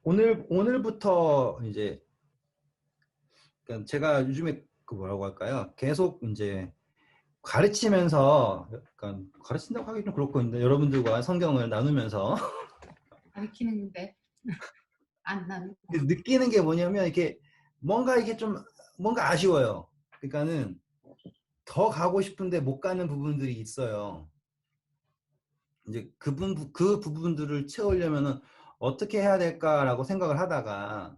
오늘부터 이제 그러니까 제가 요즘에 그 뭐라고 할까요? 계속 이제 가르치면서 약간 가르친다고 하기 좀 그렇고 있는데 여러분들과 성경을 나누면서 가르치는데 안 나누고. 느끼는 게 뭐냐면 이게 뭔가 이게 좀 뭔가 아쉬워요. 그러니까는 더 가고 싶은데 못 가는 부분들이 있어요. 이제 그 부분들을 채우려면은 어떻게 해야 될까라고 생각을 하다가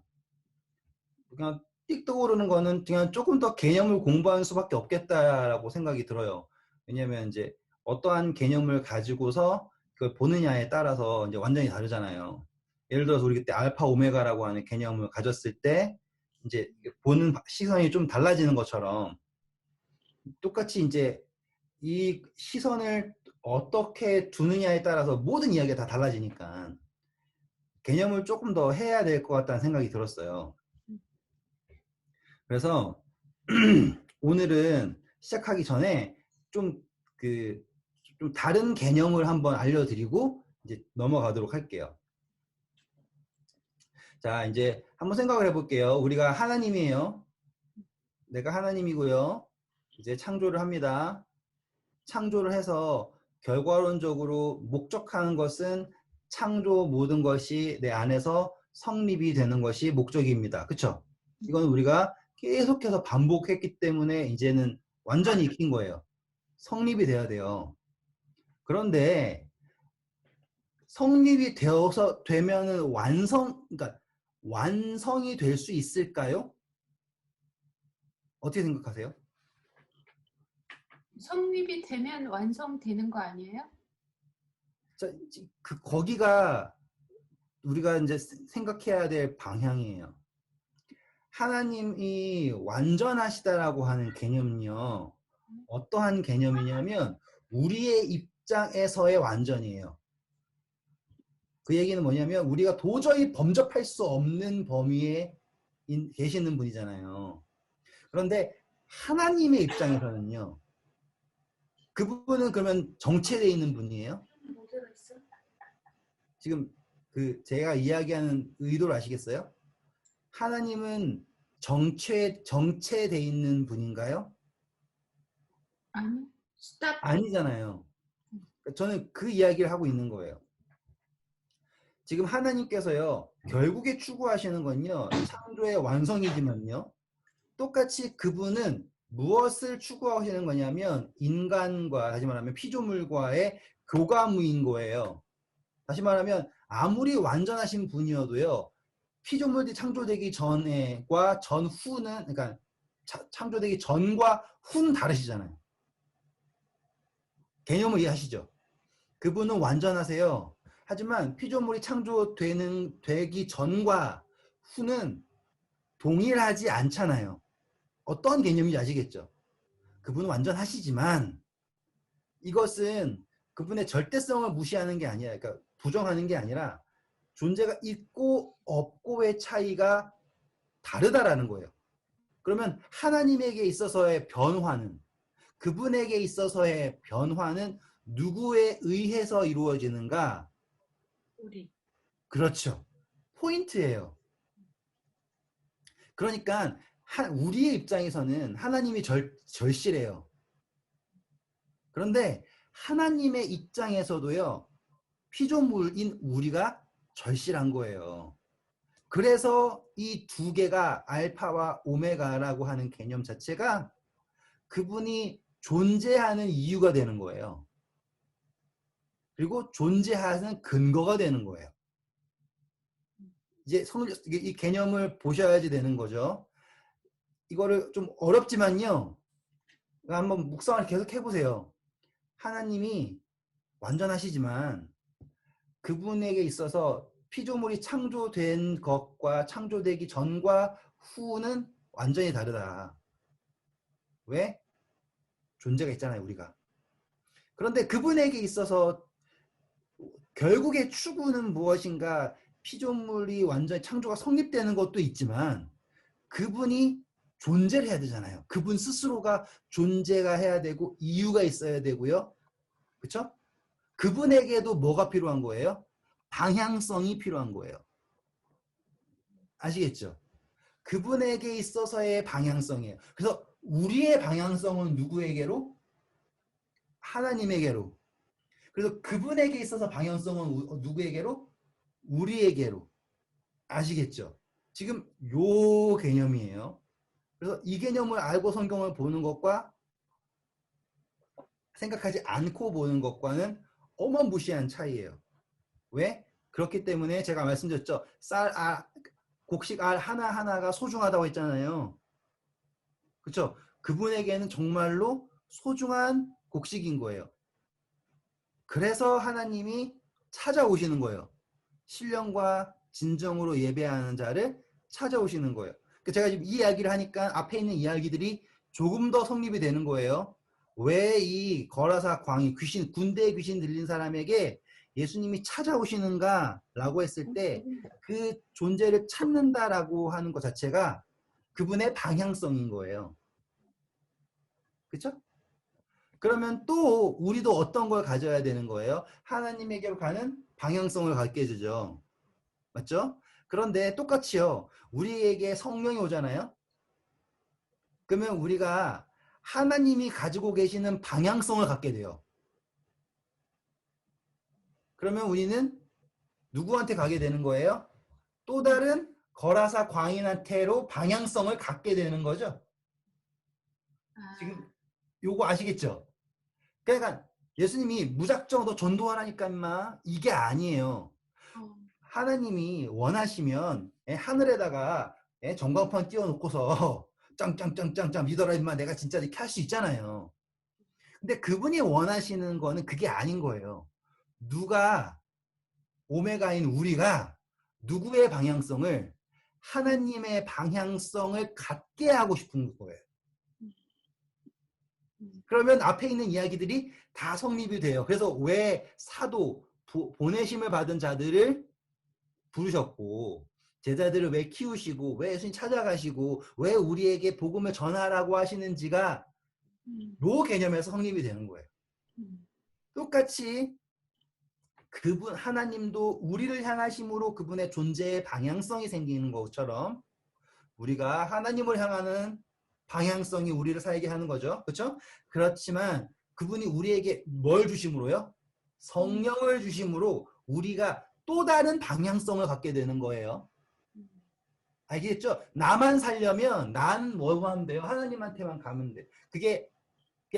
그냥 띡 떠오르는 거는 그냥 조금 더 개념을 공부하는 수밖에 없겠다라고 생각이 들어요. 왜냐면 이제 어떠한 개념을 가지고서 그걸 보느냐에 따라서 이제 완전히 다르잖아요. 예를 들어서 우리 그때 알파 오메가라고 하는 개념을 가졌을 때 이제 보는 시선이 좀 달라지는 것처럼 똑같이 이제 이 시선을 어떻게 두느냐에 따라서 모든 이야기가 다 달라지니까 개념을 조금 더 해야 될 것 같다는 생각이 들었어요. 그래서 오늘은 시작하기 전에 좀 그, 좀 다른 개념을 한번 알려드리고 이제 넘어가도록 할게요. 자, 이제 한번 생각을 해볼게요. 우리가 하나님이에요. 내가 하나님이고요. 이제 창조를 합니다. 창조를 해서 결과론적으로 목적하는 것은 창조 모든 것이 내 안에서 성립이 되는 것이 목적입니다. 그쵸? 이건 우리가 계속해서 반복했기 때문에 이제는 완전히 익힌 거예요. 성립이 돼야 돼요. 그런데 성립이 되어서 되면은 그러니까 완성이 될 수 있을까요? 어떻게 생각하세요? 성립이 되면 완성되는 거 아니에요? 자, 거기가 우리가 이제 생각해야 될 방향이에요. 하나님이 완전하시다라고 하는 개념은요, 어떠한 개념이냐면, 우리의 입장에서의 완전이에요. 그 얘기는 뭐냐면, 우리가 도저히 범접할 수 없는 범위에 계시는 분이잖아요. 그런데 하나님의 입장에서는요, 그분은 그러면 정체되어 있는 분이에요? 지금 제가 이야기하는 의도를 아시겠어요? 하나님은 정체돼 있는 분인가요? 아니, 스탑. 아니잖아요. 저는 그 이야기를 하고 있는 거예요. 지금 하나님께서요, 결국에 추구하시는 건요, 창조의 완성이지만요, 똑같이 그분은 무엇을 추구하시는 거냐면, 인간과, 다시 말하면 피조물과의 교감인 거예요. 다시 말하면, 아무리 완전하신 분이어도요, 피조물이 창조되기 전에과 전후는, 그러니까 창조되기 전과 후는 다르시잖아요. 개념을 이해하시죠? 그분은 완전하세요. 하지만 피조물이 되기 전과 후는 동일하지 않잖아요. 어떤 개념인지 아시겠죠? 그분은 완전하시지만 이것은 그분의 절대성을 무시하는 게 아니라, 그러니까 부정하는 게 아니라 존재가 있고 없고의 차이가 다르다라는 거예요. 그러면 하나님에게 있어서의 변화는, 그분에게 있어서의 변화는 누구에 의해서 이루어지는가? 우리. 그렇죠. 포인트예요. 그러니까 우리의 입장에서는 하나님이 절실해요. 그런데 하나님의 입장에서도요, 피조물인 우리가 절실한 거예요. 그래서 이 두 개가 알파와 오메가라고 하는 개념 자체가 그분이 존재하는 이유가 되는 거예요. 그리고 존재하는 근거가 되는 거예요. 이제 이 개념을 보셔야지 되는 거죠. 이거를 좀 어렵지만요. 한번 묵상을 계속 해보세요. 하나님이 완전하시지만 그분에게 있어서 피조물이 창조된 것과 창조되기 전과 후는 완전히 다르다. 왜? 존재가 있잖아요, 우리가. 그런데 그분에게 있어서 결국의 추구는 무엇인가? 피조물이 완전히 창조가 성립되는 것도 있지만 그분이 존재를 해야 되잖아요. 그분 스스로가 존재가 해야 되고 이유가 있어야 되고요. 그렇죠? 그분에게도 뭐가 필요한 거예요? 방향성이 필요한 거예요. 아시겠죠? 그분에게 있어서의 방향성이에요. 그래서 우리의 방향성은 누구에게로? 하나님에게로. 그래서 그분에게 있어서 방향성은 누구에게로? 우리에게로. 아시겠죠? 지금 요 개념이에요. 그래서 이 개념을 알고 성경을 보는 것과 생각하지 않고 보는 것과는 어마무시한 차이예요. 왜? 그렇기 때문에 제가 말씀드렸죠. 곡식 알 하나하나가 소중하다고 했잖아요. 그렇죠? 그분에게는 정말로 소중한 곡식인 거예요. 그래서 하나님이 찾아오시는 거예요. 신령과 진정으로 예배하는 자를 찾아오시는 거예요. 제가 지금 이 이야기를 하니까 앞에 있는 이야기들이 조금 더 성립이 되는 거예요. 왜 이 거라사 광이 군대의 귀신 들린 사람에게 예수님이 찾아오시는가라고 했을 때 그 존재를 찾는다라고 하는 것 자체가 그분의 방향성인 거예요. 그렇죠? 그러면 또 우리도 어떤 걸 가져야 되는 거예요? 하나님에게로 가는 방향성을 갖게 해주죠. 맞죠? 그런데 똑같이요. 우리에게 성령이 오잖아요. 그러면 우리가 하나님이 가지고 계시는 방향성을 갖게 돼요. 그러면 우리는 누구한테 가게 되는 거예요? 또 다른 거라사 광인한테로 방향성을 갖게 되는 거죠. 지금 요거 아시겠죠? 그러니까 예수님이 무작정 너 전도하라니까 임마 이게 아니에요. 하나님이 원하시면 하늘에다가 전광판 띄워놓고서 짱짱짱짱짱 믿어라 임마 내가 진짜 이렇게 할 수 있잖아요. 근데 그분이 원하시는 거는 그게 아닌 거예요. 누가 오메가인 우리가 누구의 방향성을 하나님의 방향성을 갖게 하고 싶은 거예요. 그러면 앞에 있는 이야기들이 다 성립이 돼요. 그래서 왜 사도 보내심을 받은 자들을 부르셨고 제자들을 왜 키우시고 왜 예수님 찾아가시고 왜 우리에게 복음을 전하라고 하시는지가 요 개념에서 성립이 되는 거예요. 똑같이 그분 하나님도 우리를 향하심으로 그분의 존재의 방향성이 생기는 것처럼 우리가 하나님을 향하는 방향성이 우리를 살게 하는 거죠. 그렇죠? 그렇지만 그분이 우리에게 뭘 주심으로요? 성령을 주심으로 우리가 또 다른 방향성을 갖게 되는 거예요. 알겠죠? 나만 살려면 난 뭐 하면 돼요? 하나님한테만 가면 돼. 그게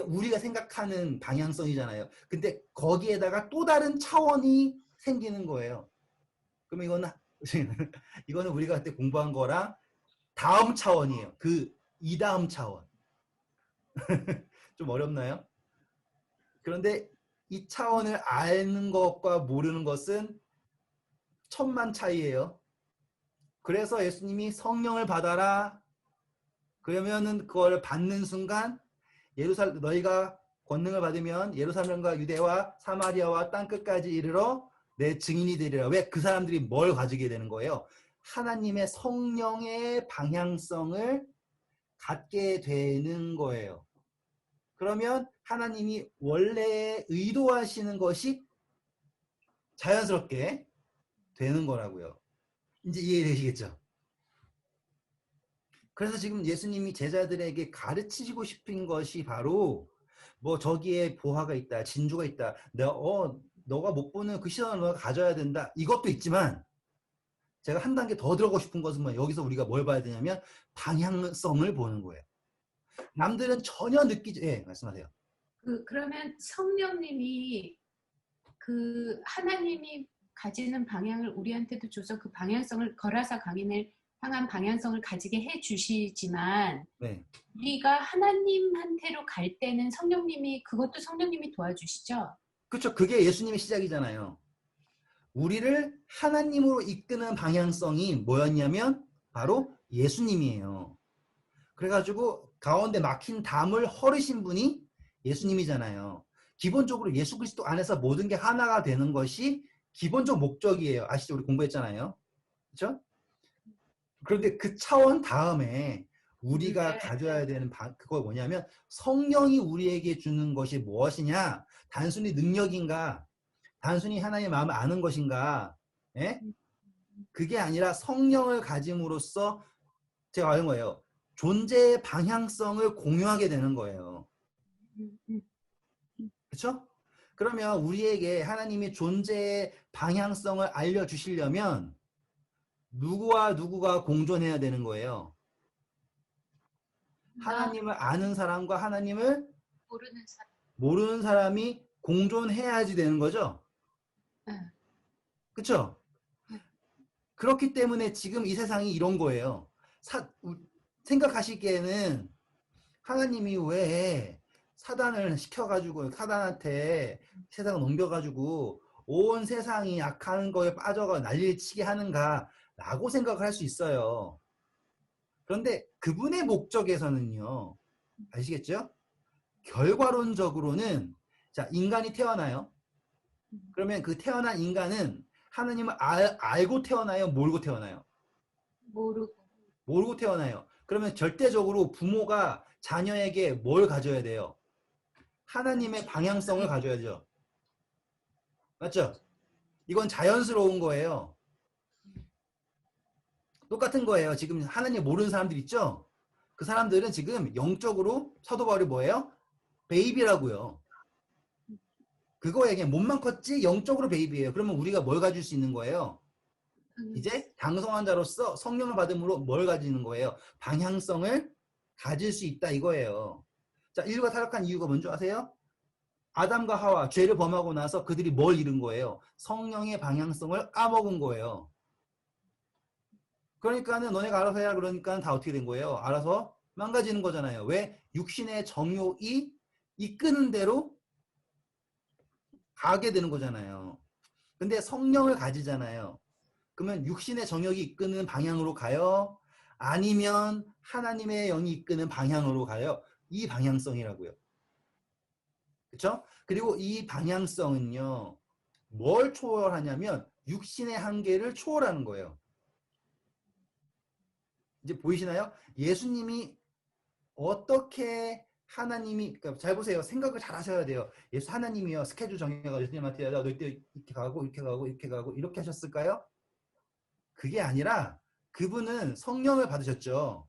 우리가 생각하는 방향성이잖아요. 근데 거기에다가 또 다른 차원이 생기는 거예요. 그럼 이거는 우리가 그때 공부한 거랑 다음 차원이에요. 이 다음 차원. 좀 어렵나요? 그런데 이 차원을 아는 것과 모르는 것은 천만 차이예요. 그래서 예수님이 성령을 받아라. 그러면은 그걸 받는 순간 너희가 권능을 받으면 예루살렘과 유대와 사마리아와 땅끝까지 이르러 내 증인이 되리라. 왜 그 사람들이 뭘 가지게 되는 거예요? 하나님의 성령의 방향성을 갖게 되는 거예요. 그러면 하나님이 원래 의도하시는 것이 자연스럽게 되는 거라고요. 이제 이해되시겠죠? 그래서 지금 예수님이 제자들에게 가르치시고 싶은 것이 바로 뭐 저기에 보화가 있다, 진주가 있다, 너가 못 보는 그 시선을 너가 가져야 된다. 이것도 있지만 제가 한 단계 더 들어가고 싶은 것은 뭐 여기서 우리가 뭘 봐야 되냐면 방향성을 보는 거예요. 남들은 전혀 말씀하세요. 그러면 성령님이 그 하나님이 가지는 방향을 우리한테도 줘서 그 방향성을 거라사 강인을 향한 방향성을 가지게 해 주시지만 네. 우리가 하나님한테로 갈 때는 그것도 성령님이 도와주시죠? 그렇죠. 그게 예수님의 시작이잖아요. 우리를 하나님으로 이끄는 방향성이 뭐였냐면 바로 예수님이에요. 그래가지고 가운데 막힌 담을 헐으신 분이 예수님이잖아요. 기본적으로 예수 그리스도 안에서 모든 게 하나가 되는 것이 기본적 목적이에요. 아시죠? 우리 공부했잖아요. 그렇죠? 그런데 그 차원 다음에 우리가 가져야 되는 그거 뭐냐면 성령이 우리에게 주는 것이 무엇이냐? 단순히 능력인가? 단순히 하나님의 마음을 아는 것인가? 예? 그게 아니라 성령을 가짐으로써 제가 말한 거예요. 존재의 방향성을 공유하게 되는 거예요. 음, 음, 그렇죠? 그러면 우리에게 하나님이 존재의 방향성을 알려주시려면 누구와 누구가 공존해야 되는 거예요. 나 하나님을 아는 사람과 하나님을 모르는 사람. 모르는 사람이 공존해야지 되는 거죠. 응, 그렇죠? 응. 그렇기 때문에 지금 이 세상이 이런 거예요. 생각하시기에는 하나님이 왜 사단을 시켜가지고 사단한테 세상을 넘겨가지고 온 세상이 악한 거에 빠져가 난리를 치게 하는가라고 생각을 할 수 있어요. 그런데 그분의 목적에서는요. 아시겠죠? 결과론적으로는 자 인간이 태어나요. 그러면 그 태어난 인간은 하나님을 알고 태어나요? 모르고 태어나요? 모르고. 모르고 태어나요. 그러면 절대적으로 부모가 자녀에게 뭘 가져야 돼요? 하나님의 방향성을 가져야죠. 맞죠? 이건 자연스러운 거예요. 똑같은 거예요. 지금 하나님 모르는 사람들 있죠? 그 사람들은 지금 영적으로 사도 바울이 뭐예요? 베이비라고요. 그거에 그냥 몸만 컸지 영적으로 베이비예요. 그러면 우리가 뭘 가질 수 있는 거예요? 이제 장성한 자로서 성령을 받음으로 뭘 가지는 거예요? 방향성을 가질 수 있다 이거예요. 자, 인류가 타락한 이유가 뭔지 아세요? 아담과 하와 죄를 범하고 나서 그들이 뭘 잃은 거예요? 성령의 방향성을 까먹은 거예요. 그러니까는 너네가 알아서 해야 그러니까 다 어떻게 된 거예요? 알아서 망가지는 거잖아요. 왜? 육신의 정욕이 이끄는 대로 가게 되는 거잖아요. 근데 성령을 가지잖아요. 그러면 육신의 정욕이 이끄는 방향으로 가요? 아니면 하나님의 영이 이끄는 방향으로 가요? 이 방향성이라고요. 그렇죠? 그리고 이 방향성은요. 뭘 초월하냐면 육신의 한계를 초월하는 거예요. 이제 보이시나요? 예수님이 어떻게 하나님이 그러니까 잘 보세요. 생각을 잘 하셔야 돼요. 예수 하나님이요. 스케줄 정해가 예수님한테 야, 너희 때 이렇게 가고 이렇게 가고 이렇게 가고 이렇게 하셨을까요? 그게 아니라 그분은 성령을 받으셨죠.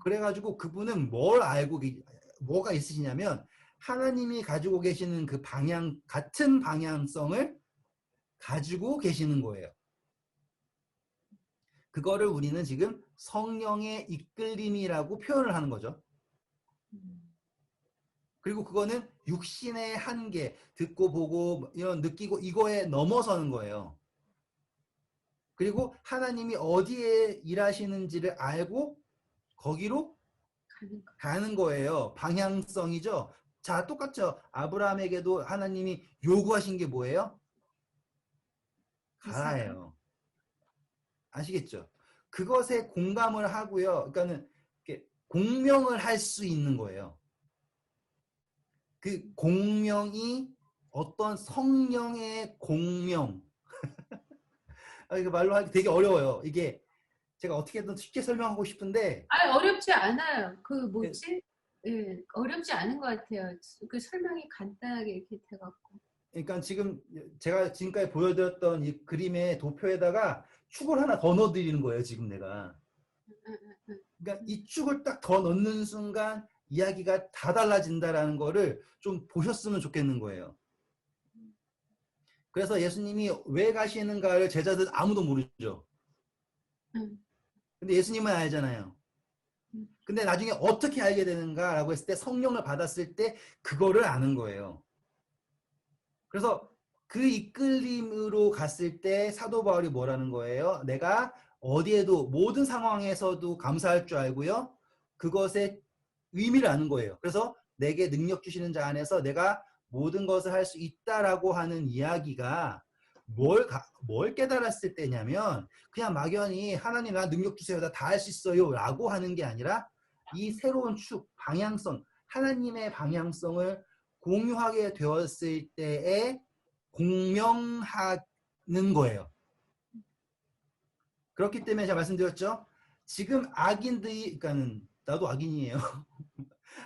그래가지고 그분은 뭘 알고 뭐가 있으시냐면 하나님이 가지고 계시는 그 방향 같은 방향성을 가지고 계시는 거예요. 그거를 우리는 지금 성령의 이끌림이라고 표현을 하는 거죠. 그리고 그거는 육신의 한계, 듣고 보고 이런 느끼고 이거에 넘어서는 거예요. 그리고 하나님이 어디에 일하시는지를 알고 거기로 가는 거예요. 방향성이죠. 자, 똑같죠. 아브라함에게도 하나님이 요구하신 게 뭐예요? 가라예요. 아시겠죠? 그것에 공감을 하고요. 그러니까는 공명을 할 수 있는 거예요. 그 공명이 어떤 성령의 공명. 이거 말로 하기 되게 어려워요. 이게 제가 어떻게든 쉽게 설명하고 싶은데 아, 어렵지 않아요. 그 뭐지? 예, 어렵지 않은 것 같아요. 그 설명이 간단하게 이렇게 돼갖고. 그러니까 지금 제가 지금까지 보여드렸던 이 그림의 도표에다가 축을 하나 더 넣어드리는 거예요. 지금 내가. 그러니까 이 축을 딱 더 넣는 순간 이야기가 다 달라진다라는 거를 좀 보셨으면 좋겠는 거예요. 그래서 예수님이 왜 가시는가를 제자들 아무도 모르죠. 근데 예수님은 알잖아요. 근데 나중에 어떻게 알게 되는가라고 했을 때 성령을 받았을 때 그거를 아는 거예요. 그래서 그 이끌림으로 갔을 때 사도 바울이 뭐라는 거예요? 내가 어디에도 모든 상황에서도 감사할 줄 알고요. 그것의 의미를 아는 거예요. 그래서 내게 능력 주시는 자 안에서 내가 모든 것을 할 수 있다라고 하는 이야기가 뭘 깨달았을 때냐면 그냥 막연히 하나님 나 능력 주세요. 나 다 할 수 있어요. 라고 하는 게 아니라 이 새로운 축, 방향성, 하나님의 방향성을 공유하게 되었을 때에 공명하는 거예요. 그렇기 때문에 제가 말씀드렸죠. 지금 악인들이, 그러니까는 나도 악인이에요.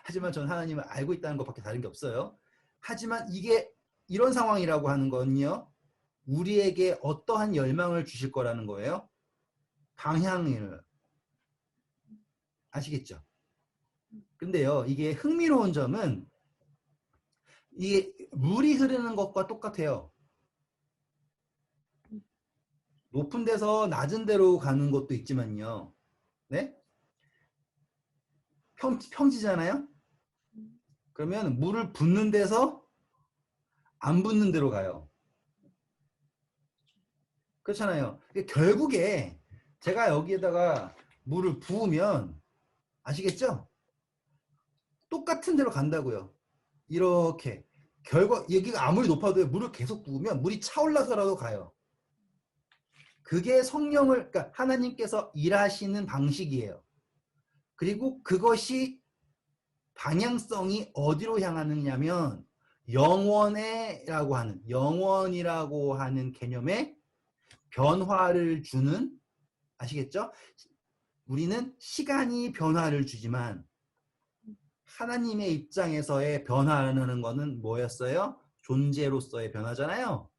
하지만 전 하나님을 알고 있다는 것밖에 다른 게 없어요. 하지만 이게 이런 상황이라고 하는 건요. 우리에게 어떠한 열망을 주실 거라는 거예요? 방향을. 아시겠죠? 근데요, 이게 흥미로운 점은 이게 물이 흐르는 것과 똑같아요. 높은 데서 낮은 데로 가는 것도 있지만요. 네? 평지잖아요? 그러면 물을 붓는 데서 안 붓는 데로 가요. 그렇잖아요. 결국에 제가 여기에다가 물을 부으면 아시겠죠? 똑같은 데로 간다고요. 이렇게. 여기가 아무리 높아도 물을 계속 부으면 물이 차올라서라도 가요. 그게 성령을, 그러니까 하나님께서 일하시는 방식이에요. 그리고 그것이 방향성이 어디로 향하느냐면 영원이라고 하는 개념에 변화를 주는, 아시겠죠? 우리는 시간이 변화를 주지만 하나님의 입장에서의 변화라는 것은 뭐였어요? 존재로서의 변화잖아요.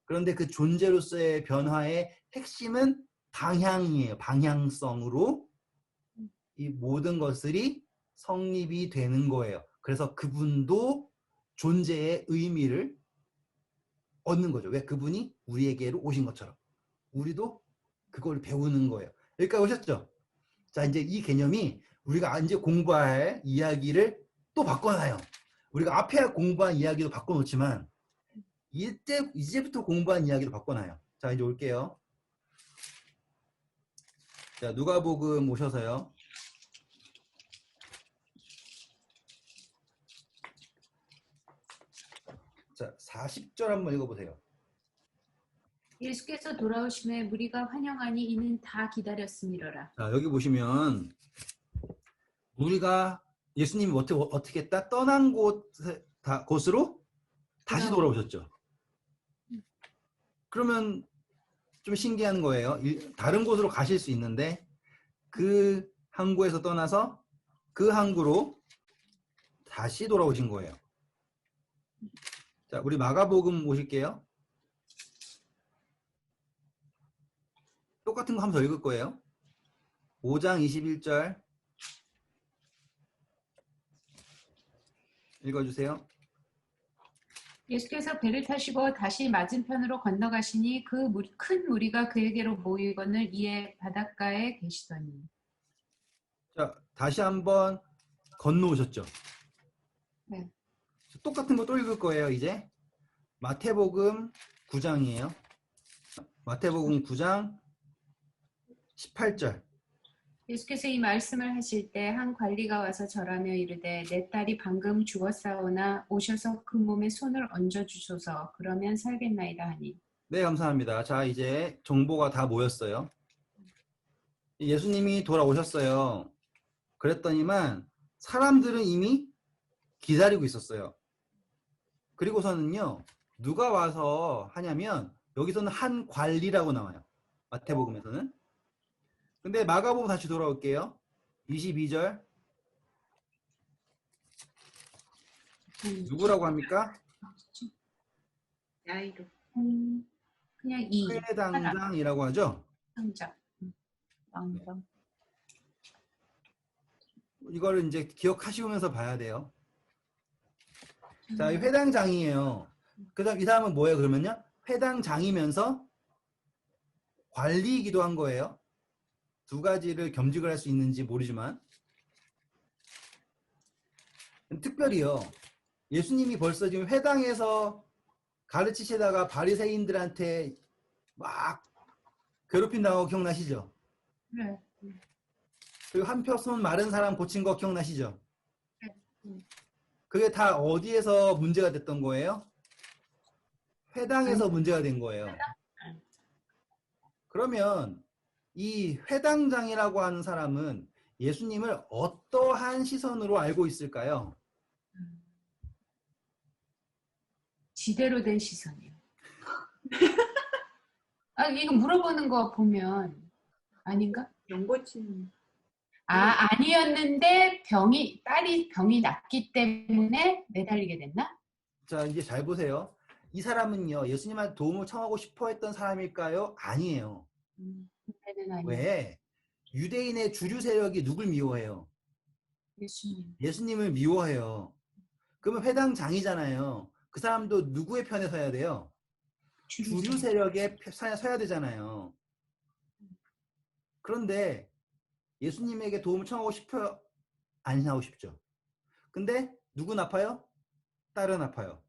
그런데 그 존재로서의 변화의 핵심은 방향이에요. 방향성으로 이 모든 것들이 성립이 되는 거예요. 그래서 그분도 존재의 의미를 얻는 거죠. 왜? 그분이 우리에게로 오신 것처럼. 우리도 그걸 배우는 거예요. 여기까지 오셨죠? 자, 이제 이 개념이 우리가 이제 공부할 이야기를 또 바꿔놔요. 우리가 앞에 공부한 이야기도 바꿔놓지만 이제부터 공부한 이야기도 바꿔놔요. 자, 이제 올게요. 자, 누가복음 오셔서요. 자, 40절 한번 읽어보세요. 예수께서 돌아오심에 무리가 환영하니 이는 다 기다렸음이로라. 자, 여기 보시면 우리가 예수님이 어떻게 했다? 떠난 곳으로 다시 돌아오셨죠. 그러면 좀 신기한 거예요. 다른 곳으로 가실 수 있는데 그 항구에서 떠나서 그 항구로 다시 돌아오신 거예요. 자, 우리 마가복음 보실게요. 똑같은 거 한 번 더 읽을 거예요. 5장 21절 읽어주세요. 예수께서 배를 타시고 다시 맞은편으로 건너가시니 큰 무리가 그에게로 모이거늘 이에 바닷가에 계시더니. 자, 다시 한번 건너오셨죠. 네. 똑같은 거 또 읽을 거예요. 이제 마태복음 9장이에요. 마태복음 9장 18절. 예수께서 이 말씀을 하실 때 한 관리가 와서 절하며 이르되 내 딸이 방금 죽었사오나 오셔서 그 몸에 손을 얹어 주소서 그러면 살겠나이다 하니. 네, 감사합니다. 자, 이제 정보가 다 모였어요. 예수님이 돌아오셨어요. 그랬더니만 사람들은 이미 기다리고 있었어요. 그리고서는요, 누가 와서 하냐면 여기서는 한 관리라고 나와요. 마태복음에서는. 근데 마가복음 다시 돌아올게요. 22절. 누구라고 합니까? 야이로. 그냥 이. 회당장이라고 하죠. 상장. 왕정. 이거를 이제 기억하시면서 봐야 돼요. 자, 이 회당장이에요. 그다음 이 사람은 뭐예요? 그러면요, 회당장이면서 관리이기도 한 거예요. 두 가지를 겸직을 할 수 있는지 모르지만 특별히요. 예수님이 벌써 지금 회당에서 가르치시다가 바리새인들한테 막 괴롭힌다고 기억나시죠? 네. 그리고 한편 손 마른 사람 고친 거 기억나시죠? 네. 그게 다 어디에서 문제가 됐던 거예요? 회당에서 문제가 된 거예요. 그러면 이 회당장이라고 하는 사람은 예수님을 어떠한 시선으로 알고 있을까요? 지대로 된 시선이요. 아, 이거 물어보는 거 보면 아닌가? 연고친. 아니었는데 딸이 병이 났기 때문에 매달리게 됐나? 자, 이제 잘 보세요. 이 사람은요, 예수님한테 도움을 청하고 싶어 했던 사람일까요? 아니에요. 그때는 아니에요. 왜? 유대인의 주류 세력이 누굴 미워해요? 예수님. 예수님을 미워해요. 그러면 회당장이잖아요. 그 사람도 누구의 편에 서야 돼요? 주류 주류세. 세력에 서야 되잖아요. 그런데 예수님에게 도움을 청하고 싶어요? 안 하고 싶죠. 근데 누구 아파요? 딸은 아파요.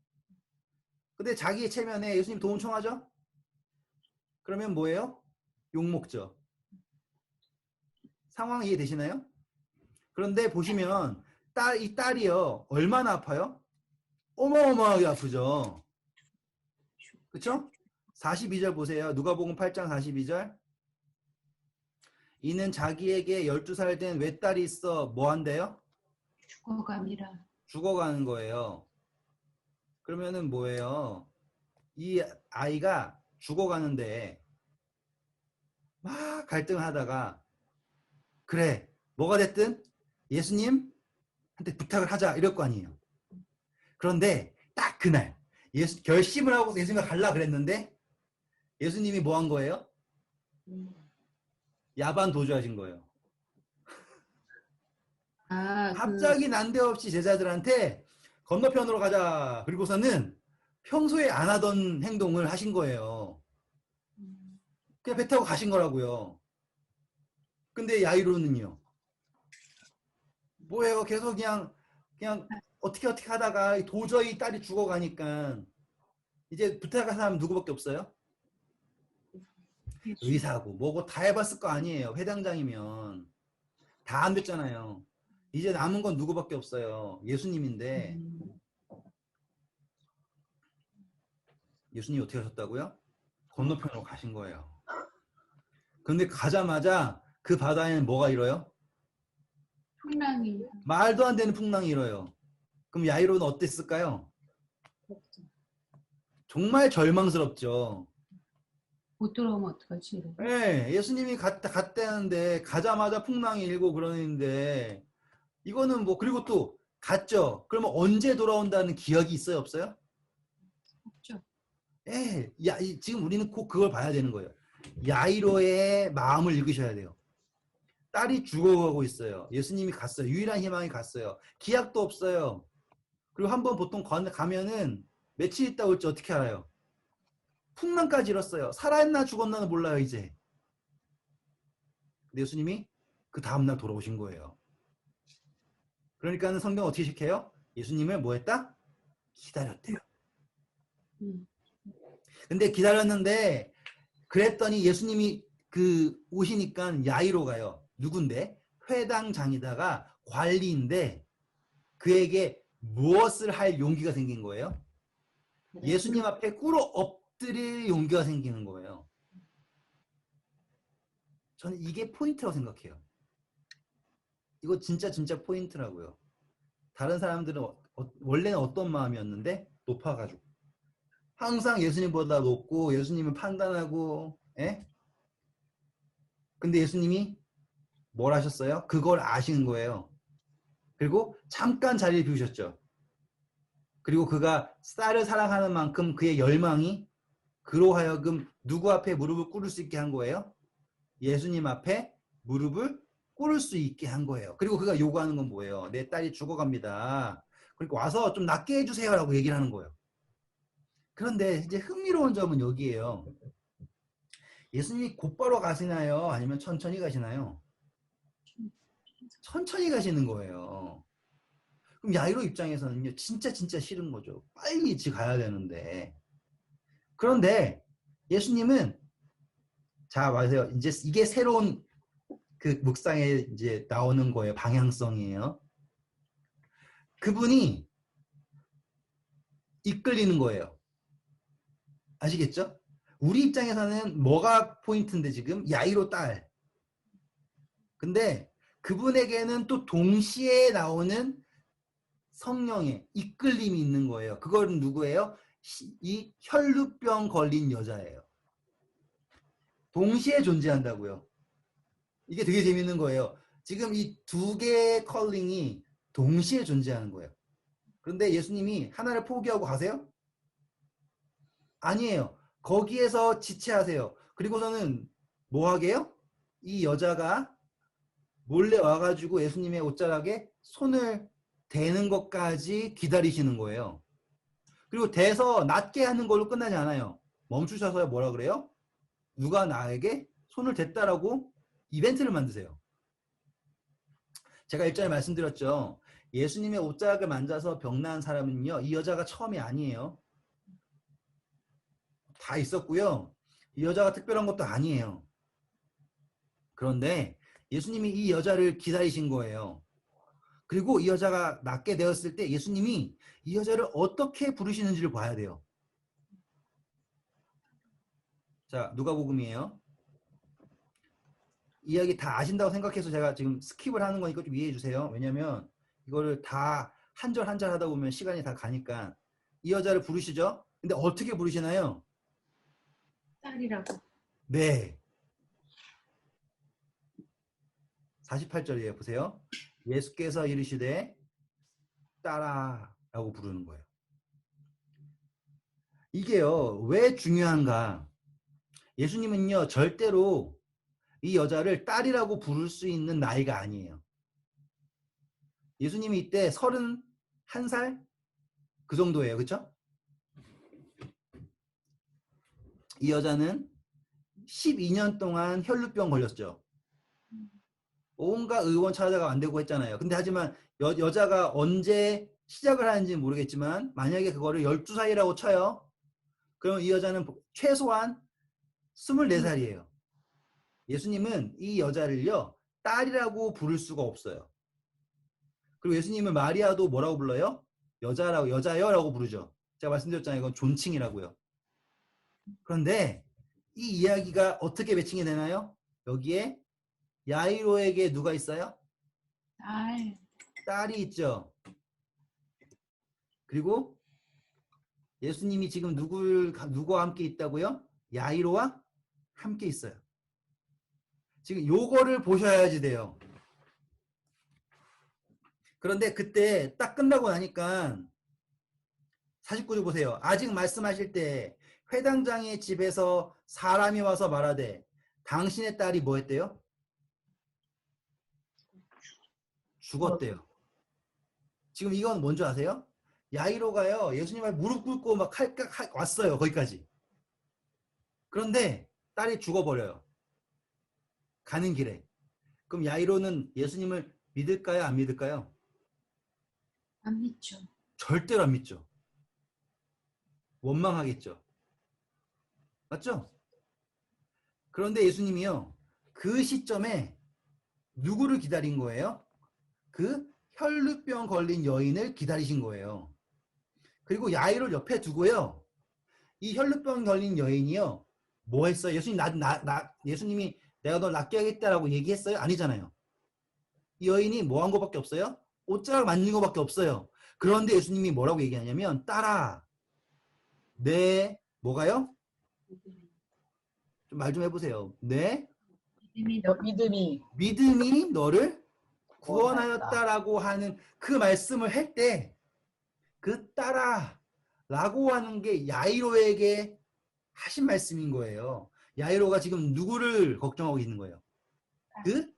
근데 자기의 체면에 예수님 도움 청하죠? 그러면 뭐예요? 욕먹죠. 상황 이해되시나요? 그런데 보시면 이 딸이요. 얼마나 아파요? 어마어마하게 아프죠. 그쵸? 42절 보세요. 누가복음 8장 42절. 이는 자기에게 12살 된 외딸이 있어 뭐 한대요? 죽어감이라. 죽어가는 거예요. 그러면은 뭐예요? 이 아이가 죽어가는데 막 갈등하다가 그래 뭐가 됐든 예수님한테 부탁을 하자 이럴 거 아니에요. 그런데 딱 그날 결심을 하고 예수님과 갈라 그랬는데 예수님이 뭐 한 거예요? 야반 도주하신 거예요. 아, 갑자기 난데없이 제자들한테 건너편으로 가자. 그리고서는 평소에 안 하던 행동을 하신 거예요. 그냥 배 타고 가신 거라고요. 근데 야이로는요. 뭐예요? 계속 그냥 어떻게 하다가 도저히 딸이 죽어가니까 이제 부탁할 사람 누구밖에 없어요? 예수. 의사고 뭐고 다 해봤을 거 아니에요. 회당장이면 다 안 됐잖아요. 이제 남은 건 누구밖에 없어요. 예수님인데 예수님이 어떻게 하셨다고요? 건너편으로 가신 거예요. 근데 가자마자 그 바다에는 뭐가 일어요? 풍랑이. 말도 안 되는 풍랑이 일어요. 그럼 야이로는 어땠을까요? 정말 절망스럽죠. 못 들어오면 어떡하지? 이러고. 네, 예수님이 갔다는데 가자마자 풍랑이 일고 그러는데 이거는 뭐 그리고 또 갔죠. 그러면 언제 돌아온다는 기억이 있어요, 없어요? 없죠. 예, 지금 우리는 꼭 그걸 봐야 되는 거예요. 야이로의 마음을 읽으셔야 돼요. 딸이 죽어가고 있어요. 예수님이 갔어요. 유일한 희망이 갔어요. 기약도 없어요. 그리고 한번 보통 가면은 며칠 있다 올지 어떻게 알아요? 풍랑까지 일었어요. 살아있나 죽었나는 몰라요, 이제. 근데 예수님이 그 다음날 돌아오신 거예요. 그러니까는 성경 어떻게 시켜요? 예수님을 뭐 했다? 기다렸대요. 근데 기다렸는데 그랬더니 예수님이 오시니까 야이로 가요. 누군데? 회당장이다가 관리인데 그에게 무엇을 할 용기가 생긴 거예요? 예수님 앞에 꿇어 엎드릴 용기가 생기는 거예요. 저는 이게 포인트라고 생각해요. 이거 진짜 포인트라고요. 다른 사람들은 원래는 어떤 마음이었는데 높아가지고 항상 예수님보다 높고 예수님을 판단하고 근데 예수님이 뭘 하셨어요? 그걸 아시는 거예요. 그리고 잠깐 자리를 비우셨죠. 그리고 그가 딸을 사랑하는 만큼 그의 열망이 그로 하여금 누구 앞에 무릎을 꿇을 수 있게 한 거예요? 예수님 앞에 무릎을 꿇을 수 있게 한 거예요. 그리고 그가 요구하는 건 뭐예요? 내 딸이 죽어갑니다. 그러니까 와서 좀 낫게 해주세요라고 얘기를 하는 거예요. 그런데 이제 흥미로운 점은 여기에요. 예수님이 곧바로 가시나요? 아니면 천천히 가시나요? 천천히 가시는 거예요. 그럼 야이로 입장에서는요, 진짜 싫은 거죠. 빨리 집 가야 되는데. 그런데 예수님은 자, 맞아요. 이제 이게 새로운 그 묵상에 이제 나오는 거예요. 방향성이에요. 그분이 이끌리는 거예요. 아시겠죠? 우리 입장에서는 뭐가 포인트인데 지금 야이로 딸. 근데 그분에게는 또 동시에 나오는 성령의 이끌림이 있는 거예요. 그거는 누구예요? 이 혈루병 걸린 여자예요. 동시에 존재한다고요. 이게 되게 재밌는 거예요. 지금 이 두 개의 컬링이 동시에 존재하는 거예요. 그런데 예수님이 하나를 포기하고 가세요? 아니에요. 거기에서 지체하세요. 그리고서는 뭐 하게요? 이 여자가 몰래 와가지고 예수님의 옷자락에 손을 대는 것까지 기다리시는 거예요. 그리고 대서 낫게 하는 걸로 끝나지 않아요. 멈추셔서 뭐라 그래요? 누가 나에게 손을 댔다라고 이벤트를 만드세요. 제가 일전에 말씀드렸죠. 예수님의 옷자락을 만져서 병난 사람은요, 이 여자가 처음이 아니에요. 다 있었고요. 이 여자가 특별한 것도 아니에요. 그런데 예수님이 이 여자를 기다리신 거예요. 그리고 이 여자가 낫게 되었을 때 예수님이 이 여자를 어떻게 부르시는지를 봐야 돼요. 자, 누가복음이에요. 이야기 다 아신다고 생각해서 제가 지금 스킵을 하는 거니까 좀 이해해 주세요. 왜냐면 이거를 다 한 절 한 절 하다 보면 시간이 다 가니까. 이 여자를 부르시죠? 근데 어떻게 부르시나요? 딸이라고. 네. 48절이에요. 보세요. 예수께서 이르시되 딸아 라고 부르는 거예요. 이게요. 왜 중요한가? 예수님은요. 절대로 이 여자를 딸이라고 부를 수 있는 나이가 아니에요. 예수님이 이때 31살? 그 정도예요. 그렇죠? 이 여자는 12년 동안 혈루병 걸렸죠. 온갖 의원 찾아가 안 되고 했잖아요. 근데 하지만 여자가 언제 시작을 하는지는 모르겠지만 만약에 그거를 12살이라고 쳐요. 그럼 이 여자는 최소한 24살이에요. 예수님은 이 여자를요. 딸이라고 부를 수가 없어요. 그리고 예수님은 마리아도 뭐라고 불러요? 여자여라고 부르죠. 제가 말씀드렸잖아요. 이건 존칭이라고요. 그런데 이 이야기가 어떻게 매칭이 되나요? 여기에 야이로에게 누가 있어요? 딸. 딸이 있죠. 그리고 예수님이 지금 누구와 함께 있다고요? 야이로와 함께 있어요. 지금 요거를 보셔야지 돼요. 그런데 그때 딱 끝나고 나니까 49절 보세요. 아직 말씀하실 때 회당장의 집에서 사람이 와서 말하되 당신의 딸이 뭐 했대요? 죽었대요. 지금 이건 뭔지 아세요? 야이로가요. 예수님 앞에 무릎 꿇고 막 왔어요. 거기까지. 그런데 딸이 죽어버려요. 가는 길에. 그럼 야이로는 예수님을 믿을까요? 안 믿을까요? 안 믿죠. 절대로 안 믿죠. 원망하겠죠. 맞죠? 그런데 예수님이요. 그 시점에 누구를 기다린 거예요? 그 혈루병 걸린 여인을 기다리신 거예요. 그리고 야이로를 옆에 두고요. 이 혈루병 걸린 여인이요. 뭐 했어요? 예수님이 내가 널 낫게 하겠다라고 얘기했어요? 아니잖아요. 이 여인이 뭐 한 것밖에 없어요? 옷자락 만진 것밖에 없어요. 그런데 예수님이 뭐라고 얘기하냐면 딸아 내 뭐가요? 좀 말 좀 해보세요. 내 믿음이 너를 구원하였다라고 하는 그 말씀을 할 때 그 딸아 라고 하는 게 야이로에게 하신 말씀인 거예요. 야이로가 지금 누구를 걱정하고 있는 거예요? 그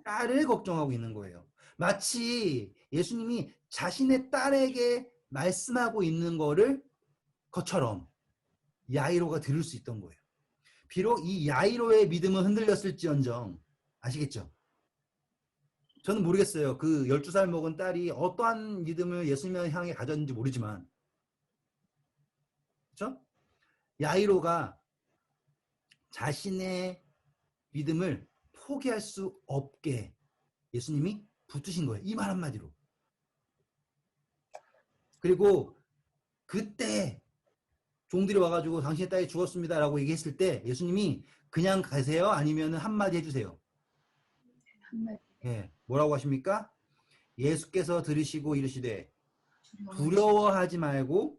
딸을 걱정하고 있는 거예요. 마치 예수님이 자신의 딸에게 말씀하고 있는 거를 것처럼 야이로가 들을 수 있던 거예요. 비록 이 야이로의 믿음은 흔들렸을지언정 아시겠죠? 저는 모르겠어요. 그 12살 먹은 딸이 어떠한 믿음을 예수님을 향해 가졌는지 모르지만 그렇죠? 야이로가 자신의 믿음을 포기할 수 없게 예수님이 붙으신 거예요. 이 말 한마디로. 그리고 그때 종들이 와가지고 당신의 딸이 죽었습니다 라고 얘기했을 때 예수님이 그냥 가세요? 아니면 한마디 해주세요? 한마디. 예, 뭐라고 하십니까? 예수께서 들으시고 이르시되 두려워하지 말고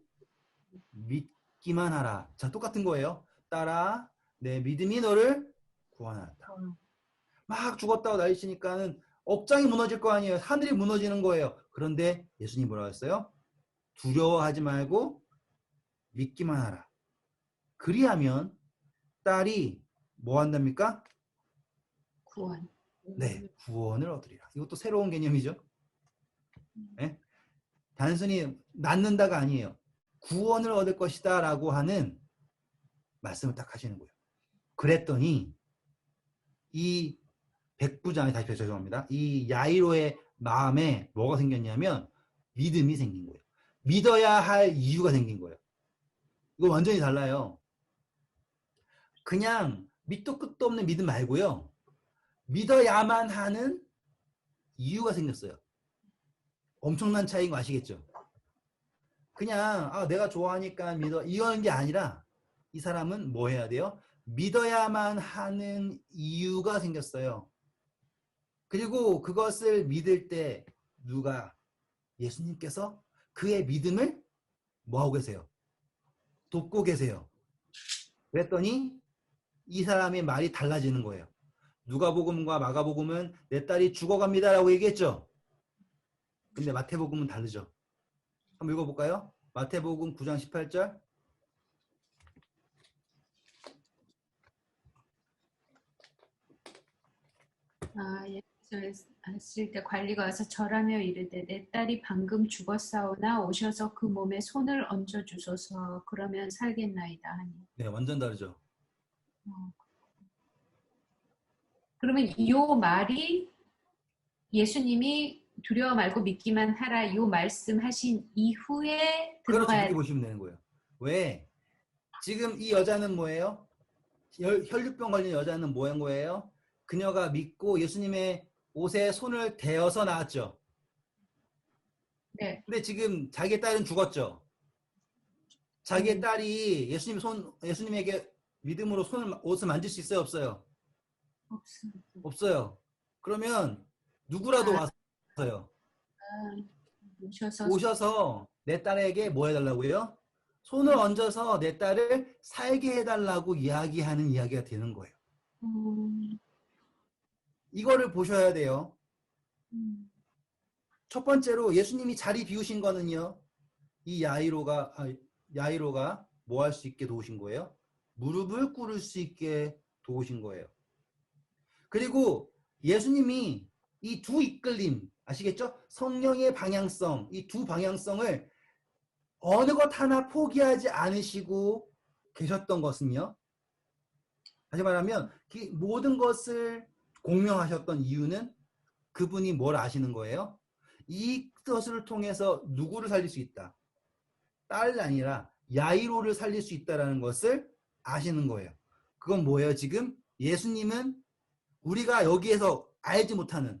믿기만 하라. 자, 똑같은 거예요. 딸아, 내 믿음이 너를 구원하였다. 막 죽었다고 난리치니까는 업장이 무너질 거 아니에요. 하늘이 무너지는 거예요. 그런데 예수님이 뭐라고 했어요? 두려워하지 말고 믿기만 하라. 그리하면 딸이 뭐 한답니까? 구원. 네, 구원을 얻으리라. 이것도 새로운 개념이죠. 네? 단순히 낳는다가 아니에요. 구원을 얻을 것이다 라고 하는 말씀을 딱 하시는 거예요. 그랬더니 이 백부장이, 다시 죄송합니다. 이 야이로의 마음에 뭐가 생겼냐면 믿음이 생긴 거예요. 믿어야 할 이유가 생긴 거예요. 이거 완전히 달라요. 그냥 밑도 끝도 없는 믿음 말고요. 믿어야만 하는 이유가 생겼어요. 엄청난 차이인 거 아시겠죠? 그냥 내가 좋아하니까 믿어 이런 게 아니라 이 사람은 뭐 해야 돼요? 믿어야만 하는 이유가 생겼어요. 그리고 그것을 믿을 때 누가 예수님께서 그의 믿음을 뭐 하고 계세요? 돕고 계세요. 그랬더니 이 사람의 말이 달라지는 거예요. 누가복음과 마가복음은 내 딸이 죽어갑니다라고 얘기했죠. 근데 마태복음은 다르죠. 한번 읽어볼까요? 마태복음 9장 18절. 예수를 했을 때 관리가 와서 절하며 이르되 내 딸이 방금 죽었사오나 오셔서 그 몸에 손을 얹어 주소서 그러면 살겠나이다 하니. 네, 완전 다르죠. 그러면 이 말이 예수님이 두려워 말고 믿기만 하라 이 말씀하신 이후에 그렇죠. 들어가야 그렇게 보시면 되는 거예요. 왜? 지금 이 여자는 뭐예요? 혈류병 걸린 여자는 뭐한 거예요? 그녀가 믿고 예수님의 옷에 손을 대어서 나왔죠. 네. 근데 지금 자기의 딸은 죽었죠. 자기의 딸이 예수님에게 믿음으로 옷을 만질 수 있어요, 없어요? 없어요. 그러면 누구라도 와서요. 오셔서 내 딸에게 뭐 해달라고요? 손을 얹어서 내 딸을 살게 해달라고 이야기하는 이야기가 되는 거예요. 이거를 보셔야 돼요. 첫 번째로 예수님이 자리 비우신 거는요. 이 야이로가 뭐 할 수 있게 도우신 거예요? 무릎을 꿇을 수 있게 도우신 거예요. 그리고 예수님이 이 두 이끌림 아시겠죠? 성령의 방향성, 이 두 방향성을 어느 것 하나 포기하지 않으시고 계셨던 것은요. 다시 말하면 모든 것을 공명하셨던 이유는 그분이 뭘 아시는 거예요? 이것을 통해서 누구를 살릴 수 있다. 딸이 아니라 야이로를 살릴 수 있다는 것을 아시는 거예요. 그건 뭐예요? 지금 예수님은 우리가 여기에서 알지 못하는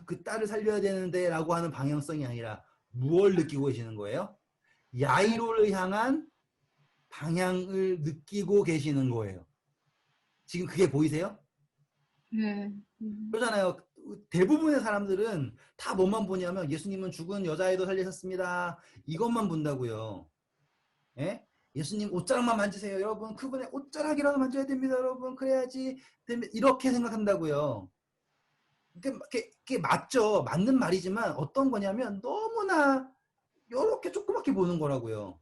그 딸을 살려야 되는데 라고 하는 방향성이 아니라 무엇을 느끼고 계시는 거예요? 야이로를 향한 방향을 느끼고 계시는 거예요. 지금 그게 보이세요? 네. 그러잖아요. 대부분의 사람들은 다 뭐만 보냐면 예수님은 죽은 여자애도 살리셨습니다. 이것만 본다고요. 예? 예수님 옷자락만 만지세요. 여러분 그분의 옷자락이라도 만져야 됩니다. 여러분 그래야지 이렇게 생각한다고요. 그게 맞죠. 맞는 말이지만 어떤 거냐면 너무나 이렇게 조그맣게 보는 거라고요.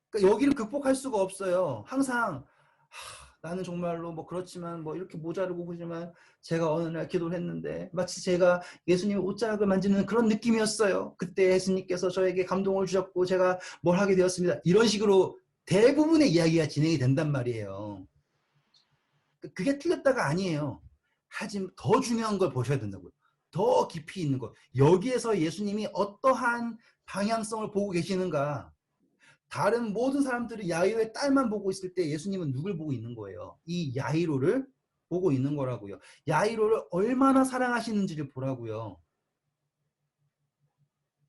그러니까 여기를 극복할 수가 없어요. 항상 나는 정말로 뭐 그렇지만 뭐 이렇게 모자르고 그러지만 제가 어느 날 기도를 했는데 마치 제가 예수님의 옷자락을 만지는 그런 느낌이었어요. 그때 예수님께서 저에게 감동을 주셨고 제가 뭘 하게 되었습니다. 이런 식으로 대부분의 이야기가 진행이 된단 말이에요. 그게 틀렸다가 아니에요. 하지만 더 중요한 걸 보셔야 된다고요. 더 깊이 있는 것. 여기에서 예수님이 어떠한 방향성을 보고 계시는가. 다른 모든 사람들이 야이로의 딸만 보고 있을 때 예수님은 누굴 보고 있는 거예요? 이 야이로를 보고 있는 거라고요. 야이로를 얼마나 사랑하시는지를 보라고요.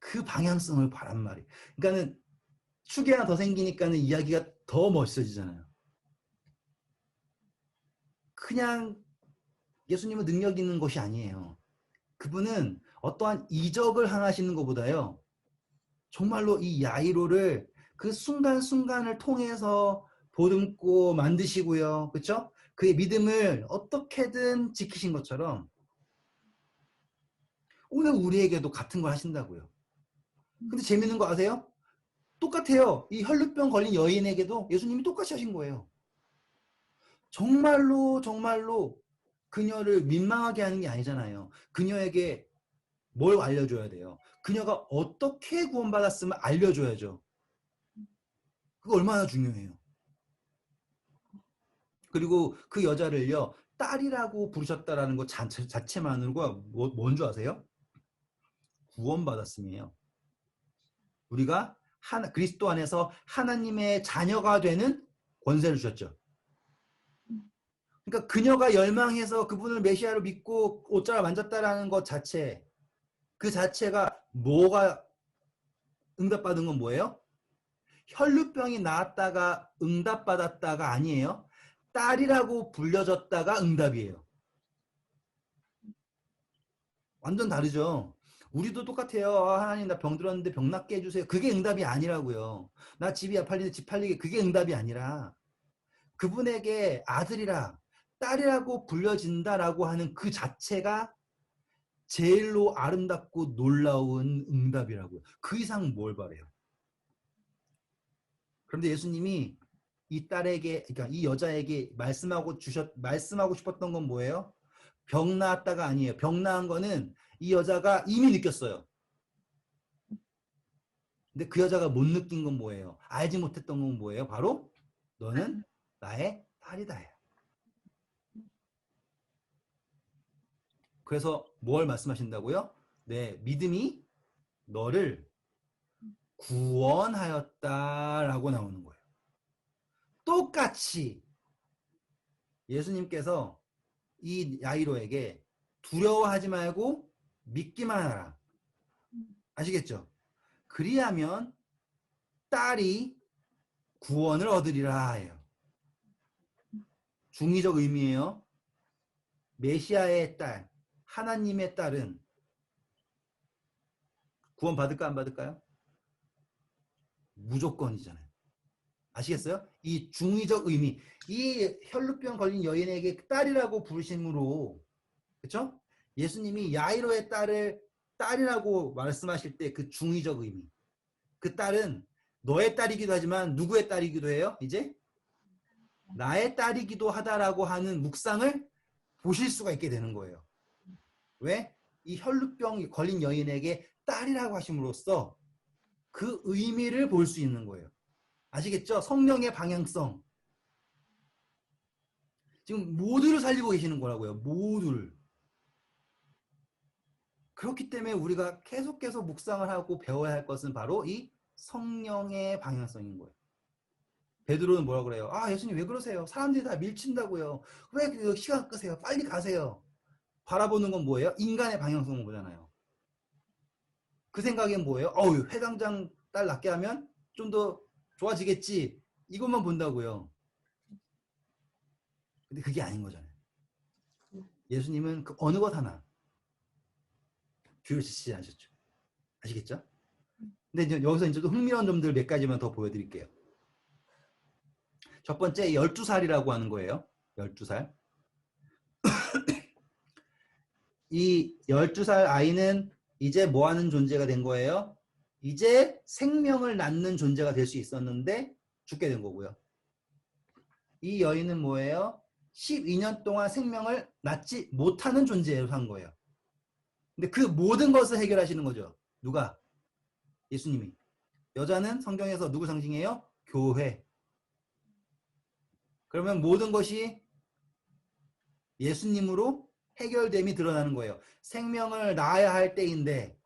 그 방향성을 바란 말이에요. 그러니까는 축이 하나 더 생기니까는 이야기가 더 멋있어지잖아요. 그냥 예수님은 능력 있는 것이 아니에요. 그분은 어떠한 이적을 행하시는 것보다요. 정말로 이 야이로를 그 순간순간을 통해서 보듬고 만드시고요. 그렇죠? 그의 믿음을 어떻게든 지키신 것처럼 오늘 우리에게도 같은 걸 하신다고요. 근데 재밌는 거 아세요? 똑같아요. 이 혈루병 걸린 여인에게도 예수님이 똑같이 하신 거예요. 정말로 정말로 그녀를 민망하게 하는 게 아니잖아요. 그녀에게 뭘 알려줘야 돼요? 그녀가 어떻게 구원받았으면 알려줘야죠. 그거 얼마나 중요해요. 그리고 그 여자를요, 딸이라고 부르셨다라는 것 자체만으로가 뭔 줄 아세요? 구원받았음이에요. 우리가 그리스도 안에서 하나님의 자녀가 되는 권세를 주셨죠. 그러니까 그녀가 열망해서 그분을 메시아로 믿고 옷자를 만졌다라는 것 자체, 그 자체가 뭐가 응답받은 건 뭐예요? 혈루병이 나았다가 응답받았다가 아니에요. 딸이라고 불려졌다가 응답이에요. 완전 다르죠. 우리도 똑같아요. 하나님 나 병들었는데 병 낫게 해주세요. 그게 응답이 아니라고요. 나 집이 팔리는데 집 팔리게 그게 응답이 아니라 그분에게 아들이라 딸이라고 불려진다라고 하는 그 자체가 제일로 아름답고 놀라운 응답이라고요. 그 이상 뭘 바래요. 그런데 예수님이 이 딸에게, 그러니까 이 여자에게 말씀하고 싶었던 건 뭐예요? 병 나았다가 아니에요. 병 나은 거는 이 여자가 이미 느꼈어요. 근데 그 여자가 못 느낀 건 뭐예요? 알지 못했던 건 뭐예요? 바로 너는 나의 딸이다. 그래서 뭘 말씀하신다고요? 네, 믿음이 너를 구원하였다라고 나오는 거예요. 똑같이 예수님께서 이 야이로에게 두려워하지 말고 믿기만 하라. 아시겠죠? 그리하면 딸이 구원을 얻으리라 해요. 중의적 의미예요. 메시아의 딸, 하나님의 딸은 구원 받을까 안 받을까요? 무조건이잖아요. 아시겠어요? 이 중의적 의미, 이 혈루병 걸린 여인에게 딸이라고 부르심으로, 그렇죠? 예수님이 야이로의 딸이라고 말씀하실 때 그 중의적 의미, 그 딸은 너의 딸이기도 하지만 누구의 딸이기도 해요? 이제 나의 딸이기도 하다라고 하는 묵상을 보실 수가 있게 되는 거예요. 왜? 이 혈루병 걸린 여인에게 딸이라고 하심으로써 그 의미를 볼 수 있는 거예요. 아시겠죠? 성령의 방향성. 지금 모두를 살리고 계시는 거라고요. 모두를. 그렇기 때문에 우리가 계속 묵상을 하고 배워야 할 것은 바로 이 성령의 방향성인 거예요. 베드로는 뭐라 그래요? 아, 예수님 왜 그러세요? 사람들이 다 밀친다고요. 왜 그 시간 끄세요? 빨리 가세요. 바라보는 건 뭐예요? 인간의 방향성을 보잖아요. 그 생각엔 뭐예요? 회장장 딸 낳게 하면 좀 더 좋아지겠지. 이것만 본다고요. 근데 그게 아닌 거잖아요. 예수님은 그 어느 것 하나 주요시키지 않으셨죠. 아시겠죠? 근데 이제 여기서 이제 또 흥미로운 점들 몇 가지만 더 보여드릴게요. 첫 번째, 12살이라고 하는 거예요. 12살. 이 12살 아이는 이제 뭐 하는 존재가 된 거예요? 이제 생명을 낳는 존재가 될 수 있었는데 죽게 된 거고요. 이 여인은 뭐예요? 12년 동안 생명을 낳지 못하는 존재로 산 거예요. 근데 그 모든 것을 해결하시는 거죠. 누가? 예수님이. 여자는 성경에서 누구 상징해요? 교회. 그러면 모든 것이 예수님으로 해결됨이 드러나는 거예요. 생명을 낳아야 할 때인데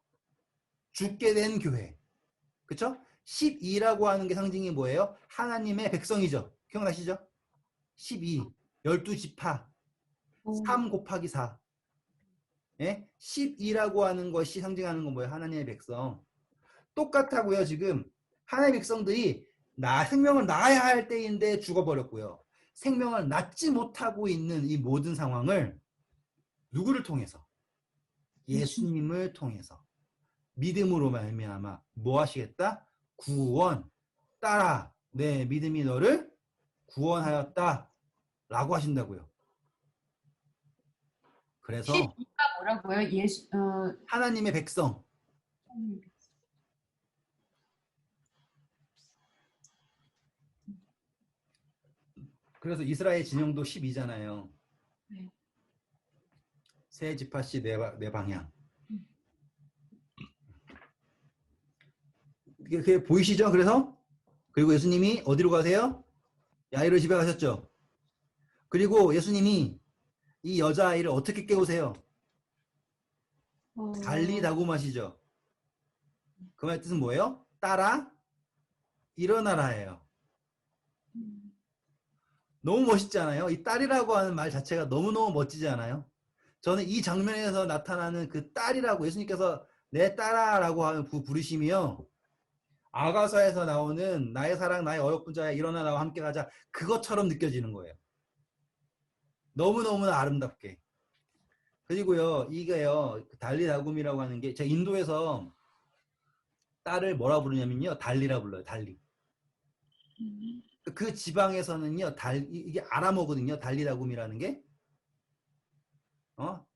죽게 된 교회. 그쵸? 12라고 하는 게 상징이 뭐예요? 하나님의 백성이죠. 기억나시죠? 12, 12지파, 3 곱하기 4. 예? 12라고 하는 것이 상징하는 건 뭐예요? 하나님의 백성. 똑같다고요. 지금 하나님의 백성들이 생명을 낳아야 할 때인데 죽어버렸고요. 생명을 낳지 못하고 있는 이 모든 상황을 누구를 통해서? 예수님을 통해서 믿음으로 말미암아 뭐 하시겠다? 구원. 따라 내 믿음이 너를 구원하였다 라고 하신다고요. 그래서 12가 뭐라고요? 하나님의 백성. 그래서 이스라엘 진영도 12잖아요. 네. 세 지파씩 네 방향. 음. 그게 보이시죠? 그래서 그리고 예수님이 어디로 가세요? 야이로 집에 가셨죠. 그리고 예수님이 이 여자아이를 어떻게 깨우세요? 어, 달리다고 마시죠. 그 말 뜻은 뭐예요? 따라 일어나라예요. 음, 너무 멋있지 않아요? 이 딸이라고 하는 말 자체가 너무너무 멋지지 않아요? 저는 이 장면에서 나타나는 그 딸이라고 예수님께서 내 딸아라고 하는 부르심이요. 아가서에서 나오는 나의 사랑 나의 어여쁜 자야 일어나 나와 함께 가자 그것처럼 느껴지는 거예요. 너무너무나 아름답게. 그리고요 이게요 달리다굼이라고 하는 게 제가 인도에서 딸을 뭐라 부르냐면요 달리라 불러요. 달리. 음, 그 지방에서는요 이게 아람어거든요. 달리다굼이라는 게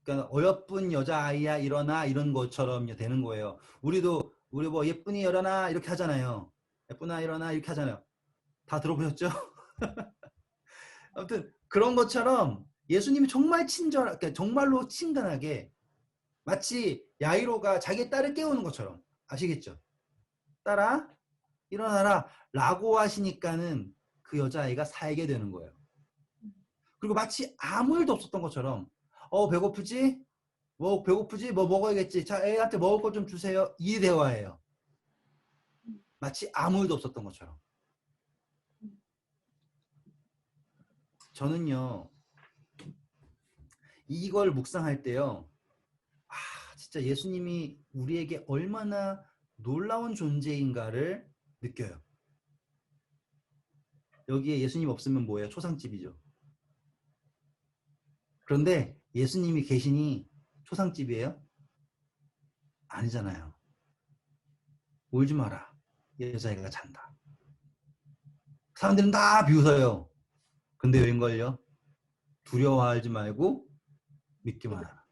그러니까 어여쁜 여자아이야 일어나 이런 것처럼 되는 거예요. 우리 뭐 예쁜이 일어나 이렇게 하잖아요. 예쁜아 일어나 이렇게 하잖아요. 다 들어보셨죠? 아무튼 그런 것처럼 예수님이 정말 그러니까 정말로 친근하게 마치 야이로가 자기 딸을 깨우는 것처럼 아시겠죠? 딸아 일어나라 라고 하시니까는 그 여자아이가 살게 되는 거예요. 그리고 마치 아무 일도 없었던 것처럼 배고프지? 뭐 배고프지? 뭐 먹어야겠지. 자 애한테 먹을 것 좀 주세요. 이 대화예요. 마치 아무 일도 없었던 것처럼. 저는요 이걸 묵상할 때요 진짜 예수님이 우리에게 얼마나 놀라운 존재인가를 느껴요. 여기에 예수님 없으면 뭐예요? 초상집이죠. 그런데 예수님이 계시니 초상집이에요? 아니잖아요. 울지 마라. 여자애가 잔다. 사람들은 다 비웃어요. 근데 웬걸요? 두려워하지 말고 믿기만 하라.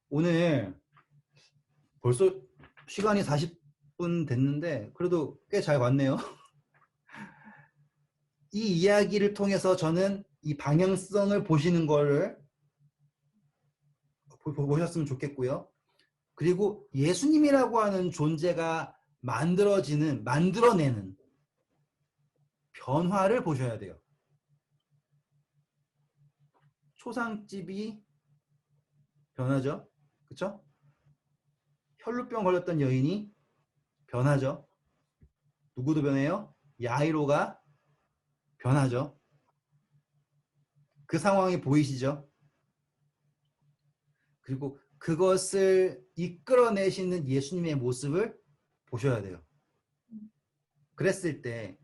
오늘 벌써 시간이 40분 됐는데 그래도 꽤 잘 왔네요. 이 이야기를 통해서 저는 이 방향성을 보시는 거를 보셨으면 좋겠고요. 그리고 예수님이라고 하는 존재가 만들어내는 변화를 보셔야 돼요. 초상집이 변하죠. 그쵸? 혈루병 걸렸던 여인이 변하죠. 누구도 변해요? 야이로가 변하죠. 그 상황이 보이시죠? 그리고 그것을 이끌어내시는 예수님의 모습을 보셔야 돼요. 그랬을 때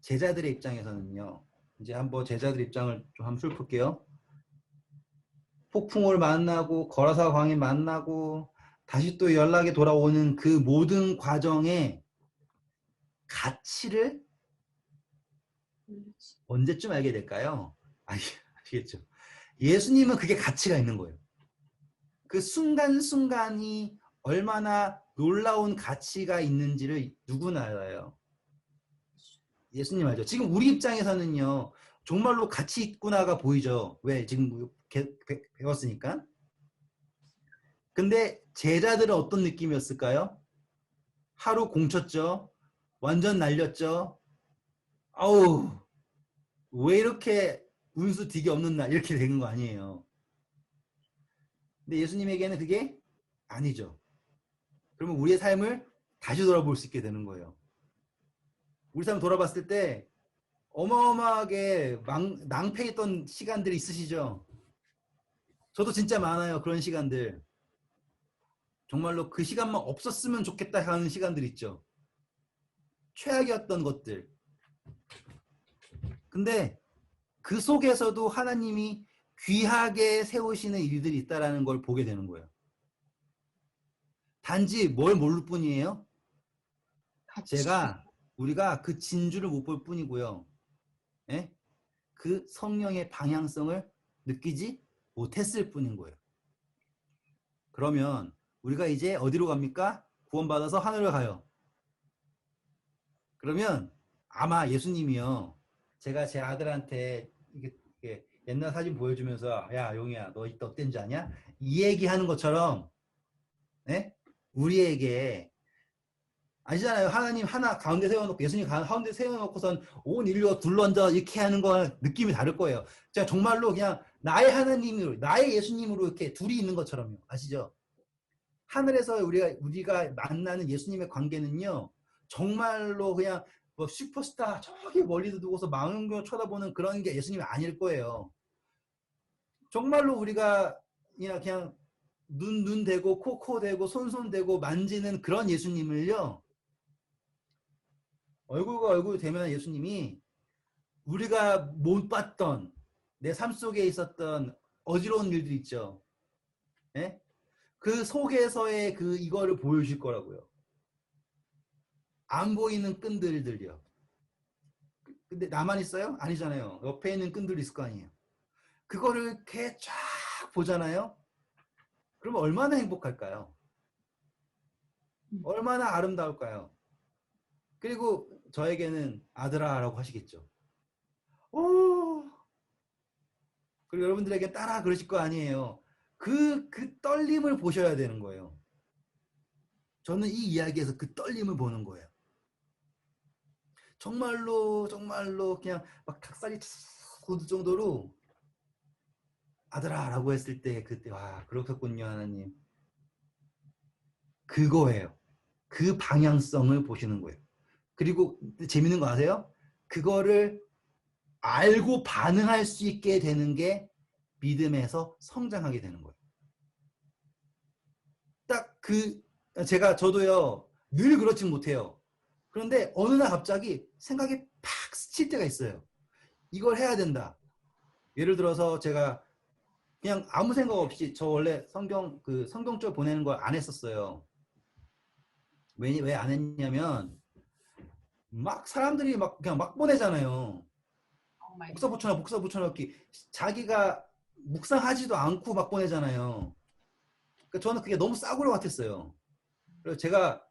제자들의 입장에서는요. 이제 한번 제자들 입장을 좀 한번 슬플게요. 폭풍을 만나고 거라사 광이 만나고 다시 또 연락이 돌아오는 그 모든 과정의 가치를 언제쯤 알게 될까요? 아시겠죠? 예수님은 그게 가치가 있는 거예요. 그 순간순간이 얼마나 놀라운 가치가 있는지를 누구나 알아요. 예수님 알죠? 지금 우리 입장에서는요. 정말로 가치 있구나가 보이죠. 왜? 지금 배웠으니까. 근데 제자들은 어떤 느낌이었을까요? 하루 공쳤죠. 완전 날렸죠. 아우 왜 이렇게 운수 되게 없는 날 이렇게 되는 거 아니에요. 근데 예수님에게는 그게 아니죠. 그러면 우리의 삶을 다시 돌아볼 수 있게 되는 거예요. 우리 삶을 돌아봤을 때 어마어마하게 낭패했던 시간들이 있으시죠. 저도 진짜 많아요. 그런 시간들. 정말로 그 시간만 없었으면 좋겠다 하는 시간들 있죠. 최악이었던 것들. 근데 그 속에서도 하나님이 귀하게 세우시는 일들이 있다는 걸 보게 되는 거예요. 단지 뭘 모를 뿐이에요. 우리가 그 진주를 못 볼 뿐이고요. 예? 그 성령의 방향성을 느끼지 못했을 뿐인 거예요. 그러면 우리가 이제 어디로 갑니까? 구원받아서 하늘을 가요. 그러면 아마 예수님이요. 제가 제 아들한테 이게 옛날 사진 보여주면서 야 용이야 너 이때 어땠는지 아냐? 이 얘기 하는 것처럼 예? 우리에게 아시잖아요. 하나님 하나 가운데 세워놓고 예수님 가운데 세워놓고선 온 인류가 둘러앉아 이렇게 하는 거 느낌이 다를 거예요. 제가 정말로 그냥 나의 하나님으로 나의 예수님으로 이렇게 둘이 있는 것처럼요. 아시죠? 하늘에서 우리가 만나는 예수님의 관계는요. 정말로 그냥 뭐 슈퍼스타 저기 멀리서 두고서 망원경 쳐다보는 그런 게 예수님이 아닐 거예요. 정말로 우리가 그냥 눈 대고 코 대고 손 대고 만지는 그런 예수님을요. 얼굴과 얼굴 대면 예수님이 우리가 못 봤던 내 삶 속에 있었던 어지러운 일들 있죠. 예? 그 속에서의 이거를 보여줄 거라고요. 안 보이는 끈들들이요. 근데 나만 있어요? 아니잖아요. 옆에 있는 끈들이 있을 거 아니에요. 그거를 이렇게 쫙 보잖아요. 그러면 얼마나 행복할까요? 얼마나 아름다울까요? 그리고 저에게는 아들아라고 하시겠죠. 오! 그리고 여러분들에게 따라 그러실 거 아니에요. 그 떨림을 보셔야 되는 거예요. 저는 이 이야기에서 그 떨림을 보는 거예요. 정말로 그냥 막 닭살이 돋을 정도로 아들아라고 했을 때 그때 와 그렇겠군요 하나님. 그거예요. 그 방향성을 보시는 거예요. 그리고 재밌는 거 아세요? 그거를 알고 반응할 수 있게 되는 게 믿음에서 성장하게 되는 거예요. 딱 저도요 늘 그렇진 못해요. 그런데 어느 날 갑자기 생각이 팍 스칠 때가 있어요. 이걸 해야 된다. 예를 들어서 제가 그냥 아무 생각 없이 저 원래 성경적 보내는 걸 안 했었어요. 왜 안 했냐면 막 사람들이 그냥 막 보내잖아요. 복사 붙여넣기 자기가 묵상하지도 않고 막 보내잖아요. 그러니까 저는 그게 너무 싸구려 같았어요. 그래서 제가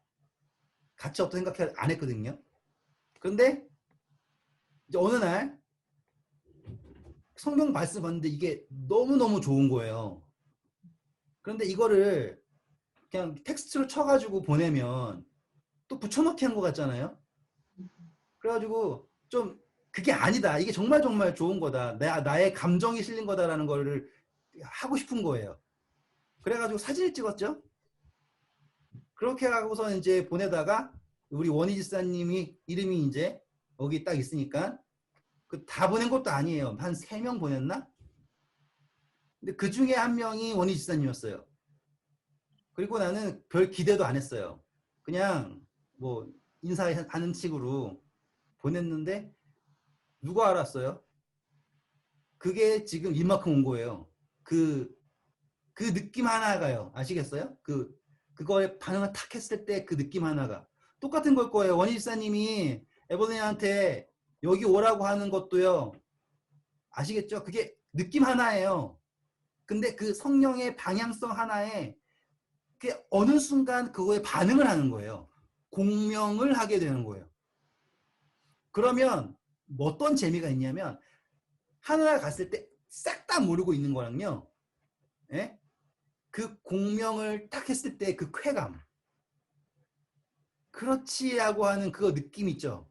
가치 없다 생각해 안 했거든요. 그런데 이제 어느 날 성경 말씀 봤는데 이게 너무너무 좋은 거예요. 그런데 이거를 그냥 텍스트로 쳐가지고 보내면 또 붙여넣기 한 것 같잖아요. 그래가지고 좀 그게 아니다. 이게 정말 좋은 거다. 나의 감정이 실린 거다라는 거를 하고 싶은 거예요. 그래가지고 사진을 찍었죠. 그렇게 하고서 이제 보내다가 우리 원희 지사님이 이름이 이제 여기 딱 있으니까 다 보낸 것도 아니에요. 한 3명 보냈나? 근데 그 중에 한 명이 원희 지사님이었어요. 그리고 나는 별 기대도 안 했어요. 그냥 뭐 인사하는 식으로 보냈는데 누가 알았어요? 그게 지금 이만큼 온 거예요. 그 느낌 하나가요. 아시겠어요? 그거에 반응을 탁 했을 때 그 느낌 하나가 똑같은 걸 거예요. 원희 집사님이 에버린한테 여기 오라고 하는 것도요. 아시겠죠? 그게 느낌 하나예요. 근데 그 성령의 방향성 하나에 그게 어느 순간 그거에 반응을 하는 거예요. 공명을 하게 되는 거예요. 그러면 어떤 재미가 있냐면 하늘나라 갔을 때 싹 다 모르고 있는 거랑요. 예? 그 공명을 딱 했을 때 그 쾌감. 그렇지 하고 하는 그 느낌 있죠.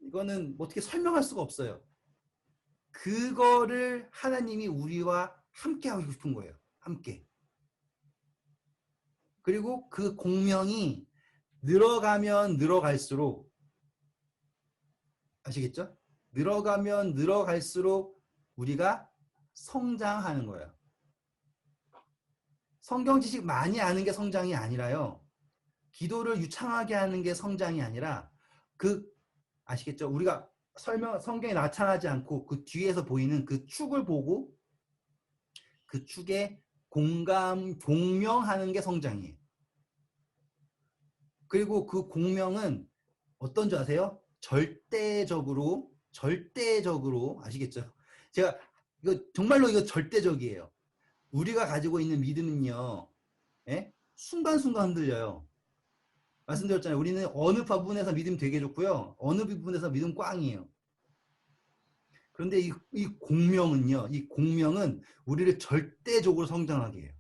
이거는 어떻게 설명할 수가 없어요. 그거를 하나님이 우리와 함께 하고 싶은 거예요. 함께. 그리고 그 공명이 늘어가면 늘어갈수록 아시겠죠? 늘어가면 늘어갈수록 우리가 성장하는 거예요. 성경 지식 많이 아는 게 성장이 아니라요. 기도를 유창하게 하는 게 성장이 아니라 아시겠죠? 우리가 성경에 나타나지 않고 그 뒤에서 보이는 그 축을 보고 그 축에 공명하는 게 성장이에요. 그리고 그 공명은 어떤 줄 아세요? 절대적으로 아시겠죠? 제가 정말로 이거 절대적이에요. 우리가 가지고 있는 믿음은요. 예? 순간순간 흔들려요. 말씀드렸잖아요. 우리는 어느 부분에서 믿음 되게 좋고요. 어느 부분에서 믿음 꽝이에요. 그런데 이 공명은요, 이 공명은 우리를 절대적으로 성장하게 해요.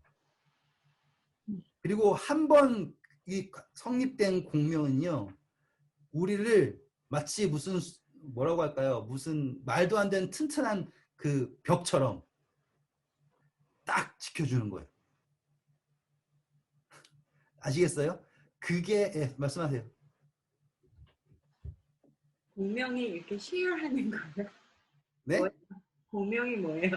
그리고 한 번 이 성립된 공명은요, 우리를 마치 무슨 뭐라고 할까요? 무슨 말도 안 되는 튼튼한 그 벽처럼 딱 지켜주는 거예요. 아시겠어요? 그게 예, 말씀하세요. 공명이 이렇게 시열하는 거예요? 네? 뭐예요? 공명이 뭐예요?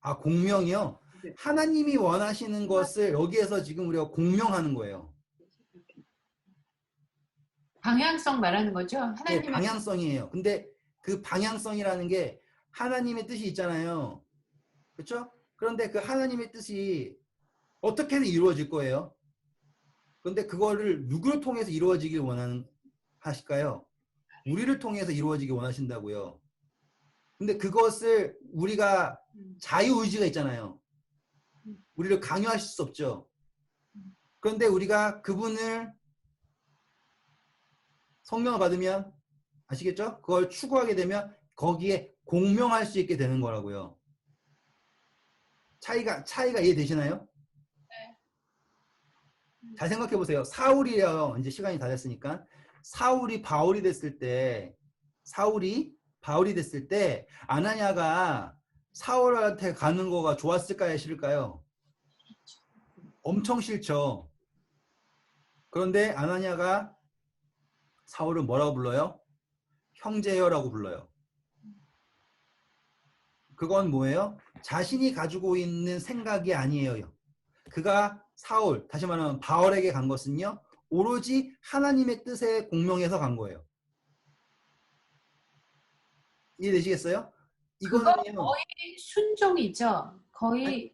아, 공명이요? 네. 하나님이 원하시는 것을 여기에서 지금 우리가 공명하는 거예요. 방향성 말하는 거죠? 네, 하나님의 방향성이에요. 근데 그 방향성이라는 게 하나님의 뜻이 있잖아요. 그렇죠? 그런데 그 하나님의 뜻이 어떻게든 이루어질 거예요. 그런데 그거를 누구를 통해서 이루어지길 하실까요? 우리를 통해서 이루어지길 원하신다고요. 근데 그것을 우리가 자유의지가 있잖아요. 우리를 강요하실 수 없죠. 그런데 우리가 그분을 성령을 받으면 아시겠죠? 그걸 추구하게 되면 거기에 공명할 수 있게 되는 거라고요. 차이가 이해되시나요? 네. 잘 생각해 보세요. 사울이요. 이제 시간이 다 됐으니까. 사울이 바울이 됐을 때 아나니아가 사울한테 가는 거가 좋았을까요? 싫을까요? 엄청 싫죠. 그런데 아나니아가 사울을 뭐라고 불러요? 형제여라고 불러요. 그건 뭐예요? 자신이 가지고 있는 생각이 아니에요. 그가 사울, 다시 말하면 바울에게 간 것은요, 오로지 하나님의 뜻에 공명해서 간 거예요. 이해되시겠어요? 그거 이거는요, 거의 순종이죠. 거의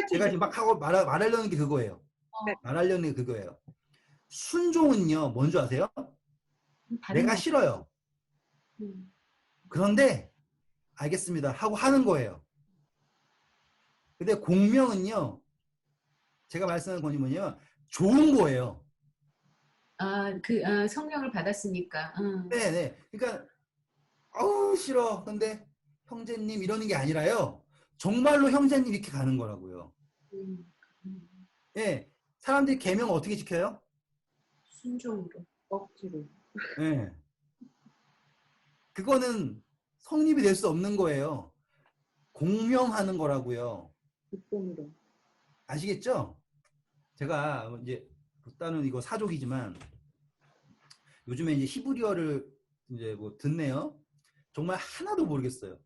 제가 지금 막 하고 말하려는 게 그거예요. 네. 말하려는 게 그거예요. 순종은요, 뭔지 아세요? 다른 내가 거. 싫어요. 그런데 알겠습니다 하고 하는 거예요. 근데 공명은요, 제가 말씀하는 건이 뭐냐면 좋은 거예요. 성령을 받았으니까. 네네. 그러니까 아우 싫어. 근데 형제님 이러는 게 아니라요. 정말로 형제님 이렇게 가는 거라고요. 예. 사람들이 계명 어떻게 지켜요? 순종으로. 억지로. 예. 그거는 성립이 될 수 없는 거예요. 공명하는 거라고요. 기쁨으로. 아시겠죠? 제가 이제 일단은 이거 사족이지만 요즘에 이제 히브리어를 이제 뭐 듣네요. 정말 하나도 모르겠어요.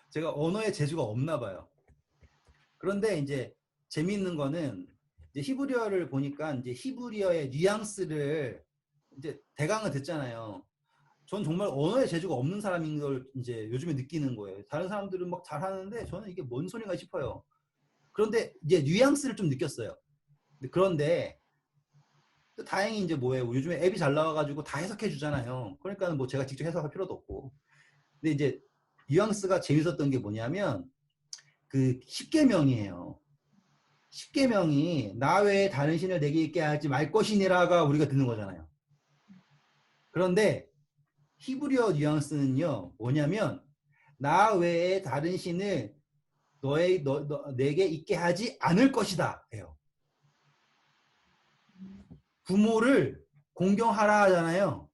제가 언어의 재주가 없나 봐요. 그런데 이제 재미있는 거는 이제 히브리어를 보니까 이제 히브리어의 뉘앙스를 이제 대강을 듣잖아요. 전 정말 언어의 재주가 없는 사람인 걸 이제 요즘에 느끼는 거예요. 다른 사람들은 막 잘하는데 저는 이게 뭔 소리가 싶어요. 그런데 이제 뉘앙스를 좀 느꼈어요. 그런데 또 다행히 이제 뭐예요. 요즘에 앱이 잘 나와가지고 다 해석해 주잖아요. 그러니까 뭐 제가 직접 해석할 필요도 없고. 근데 이제 뉘앙스가 재밌었던 게 뭐냐면 그 십계명이에요. 십계명이 나 외에 다른 신을 내게 있게 하지 말 것이니라가 우리가 듣는 거잖아요. 그런데 히브리어 뉘앙스는요 뭐냐면 나 외에 다른 신을 내게 있게 하지 않을 것이다 해요. 부모를 공경하라 하잖아요.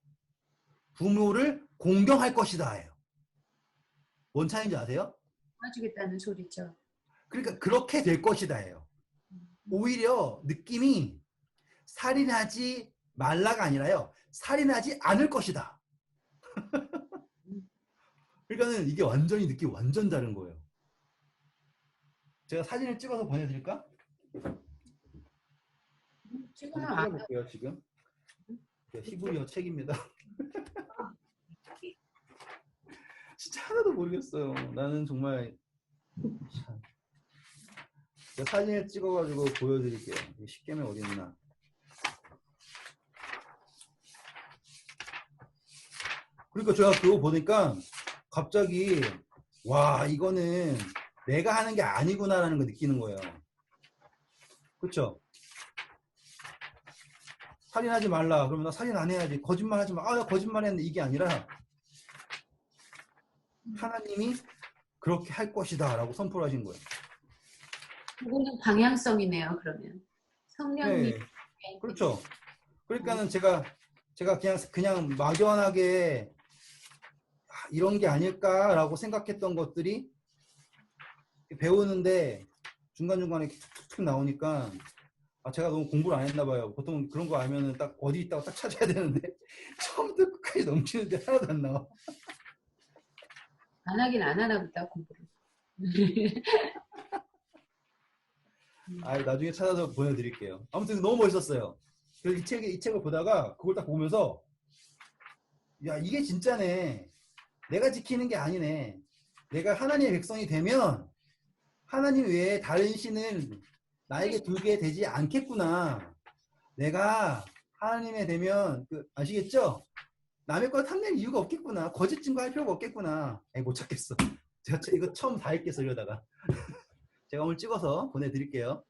부모를 공경할 것이다 해요. 뭔 차이인지 아세요? 도와주겠다는 소리죠. 그러니까 그렇게 될 것이다 해요. 오히려 느낌이 살인하지 말라가 아니라요. 살인하지 않을 것이다. 그러니까는 이게 완전히 느낌이 완전 다른 거예요. 제가 사진을 찍어서 보내드릴까? 지금 한번 찍어볼게요, 지금. 히브리어 책입니다. 진짜 하나도 모르겠어요. 나는 정말 참. 제가 사진을 찍어가지고 보여드릴게요. 십계명 어디 있나? 그러니까 제가 그거 보니까 갑자기 와 이거는 내가 하는 게 아니구나라는 걸 느끼는 거예요. 그렇죠? 살인하지 말라. 그러면 나 살인 안 해야지. 거짓말하지 마. 나 거짓말했는데 이게 아니라 하나님이 그렇게 할 것이다 라고 선포를 하신 거예요. 그거는 방향성이네요. 그러면 성령님. 네, 그렇죠. 그러니까는 제가 그냥 막연하게 이런 게 아닐까라고 생각했던 것들이 배우는데 중간중간에 툭툭 나오니까 제가 너무 공부를 안 했나 봐요. 보통 그런 거 알면은 딱 어디 있다고 딱 찾아야 되는데 처음부터 끝까지 넘치는데 하나도 안 나와. 안 하긴 안 하나 보다 공부를. 나중에 찾아서 보내드릴게요. 아무튼 너무 멋있었어요. 그래서 이 책을 보다가 그걸 딱 보면서 야, 이게 진짜네. 내가 지키는 게 아니네. 내가 하나님의 백성이 되면 하나님 외에 다른 신을 나에게 두게 되지 않겠구나. 내가 하나님의 되면 아시겠죠? 남의 걸 탐낼 이유가 없겠구나. 거짓 증거할 필요가 없겠구나. 못 찾겠어. 제가 이거 처음 다 읽겠어 이러다가 제가 오늘 찍어서 보내드릴게요.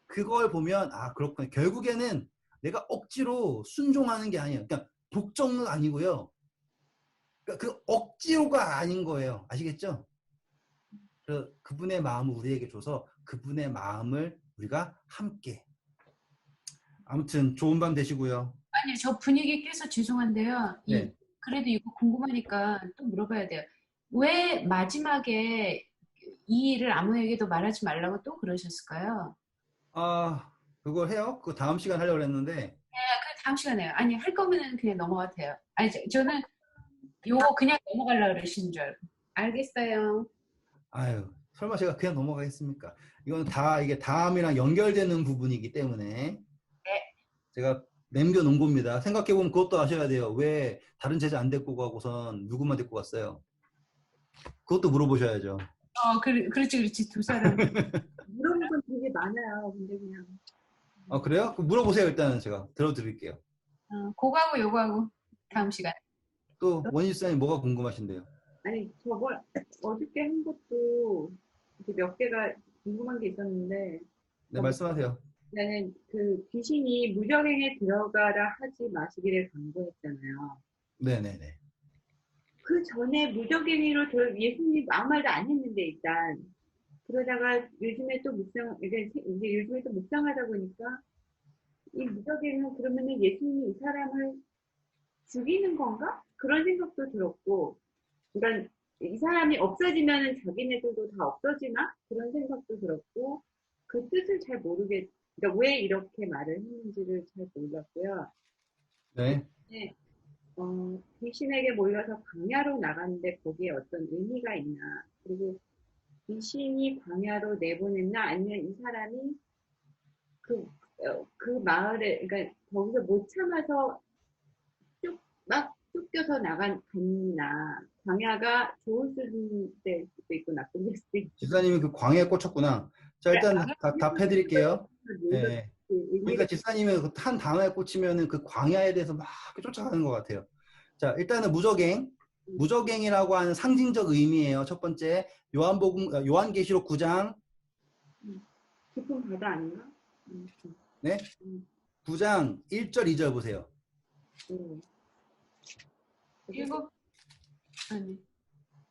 그걸 보면 그렇구나. 결국에는 내가 억지로 순종하는 게 아니에요. 그러니까 독점은 아니고요. 그러니까 그 억지로가 아닌 거예요. 아시겠죠? 그분의 마음을 우리에게 줘서 그분의 마음을 우리가 함께. 아무튼 좋은 밤 되시고요. 아니, 저 분위기 깨서 죄송한데요. 네. 그래도 이거 궁금하니까 또 물어봐야 돼요. 왜 마지막에 이 일을 아무에게도 말하지 말라고 또 그러셨을까요? 그걸 해요? 그거 다음 시간 하려고 했는데. 그 다음 시간에 아니 할 거면은 그냥 넘어가도 돼요. 아니 저는 요거 그냥 넘어가려고 그러시는 줄 알고. 알겠어요. 아유, 설마 제가 그냥 넘어가겠습니까? 이건 다 이게 다음이랑 연결되는 부분이기 때문에 네. 제가 남겨놓은 겁니다. 생각해보면 그것도 아셔야 돼요. 왜 다른 제자 안 데리고 가고선 누구만 데리고 갔어요? 그것도 물어보셔야죠. 그렇지 두 사람. 물어보는 건 되게 많아요. 근데 그냥 그래요? 물어보세요. 일단은 제가 들어드릴게요. 그거하고 요거하고 다음 시간. 또 원희수사님 뭐가 궁금하신데요? 아니 저번 어저께 한 것도 이렇게 몇 개가 궁금한 게 있었는데 네, 말씀하세요. 나는 그 귀신이 무적행에 들어가라 하지 마시기를 강조했잖아요. 네네네. 그 전에 무적행위로 예수님이 아무 말도 안 했는데 일단 그러다가 요즘에 또 이제 요즘에 또 묵상하다 보니까 이 무적행위는 그러면은 예수님이 이 사람을 죽이는 건가? 그런 생각도 들었고, 그러니까 이 사람이 없어지면은 자기네들도 다 없어지나? 그런 생각도 들었고, 그 뜻을 잘 그러니까 왜 이렇게 말을 했는지를 잘 몰랐고요. 네. 네, 귀신에게 몰려서 광야로 나갔는데 거기에 어떤 의미가 있나? 그리고 귀신이 광야로 내보냈나? 아니면 이 사람이 그 마을에, 그러니까 거기서 못 참아서 막 쫓겨서 갔나? 광야가 좋은 수도 있고 나쁜 수도 있고. 집사님이 그 광해에 꽂혔구나. 자, 일단 답해드릴게요. 네. 그러니까 집사님이 한 단어에 꽂히면은 그 광야에 대해서 막 쫓아가는 것 같아요. 자, 일단은 무적행이라고 하는 상징적 의미예요. 첫 번째, 요한계시록 9장. 깊은 바다 아닌가? 네. 9장 1절, 2절 보세요. 일곱 아니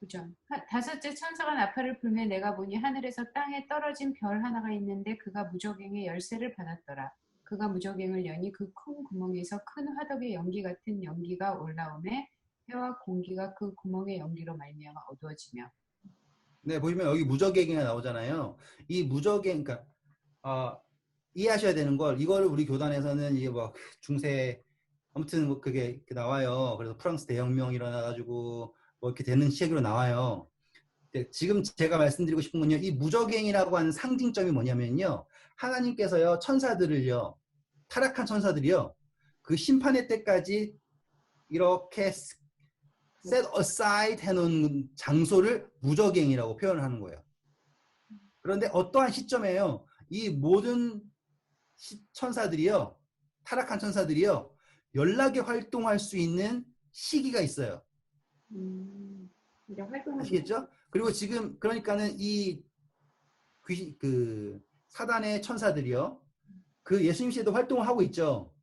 9장. 다섯째 천사가 나팔을 불며 내가 보니 하늘에서 땅에 떨어진 별 하나가 있는데 그가 무적행의 열쇠를 받았더라. 그가 무적행을 여니 그 큰 구멍에서 큰 화덕의 연기 같은 연기가 올라오매 해와 공기가 그 구멍의 연기로 말미암아 어두워지며. 네, 보시면 여기 무적행이가 나오잖아요. 이 무적행, 그러니까 이해하셔야 되는 걸, 이거를 우리 교단에서는 이게 뭐 중세, 아무튼 뭐 그게 나와요. 그래서 프랑스 대혁명 일어나가지고 뭐 이렇게 되는 시기로 나와요. 지금 제가 말씀드리고 싶은 건요, 이 무적행이라고 하는 상징점이 뭐냐면요, 하나님께서요 천사들을요, 타락한 천사들이요, 그 심판의 때까지 이렇게 set aside 해놓은 장소를 무적행이라고 표현을 하는 거예요. 그런데 어떠한 시점에요, 이 모든 천사들이요, 타락한 천사들이요, 연락에 활동할 수 있는 시기가 있어요. 아시겠죠? 그리고 지금 그러니까는 그 사단의 천사들이요, 그 예수님 시대도 활동을 하고 있죠.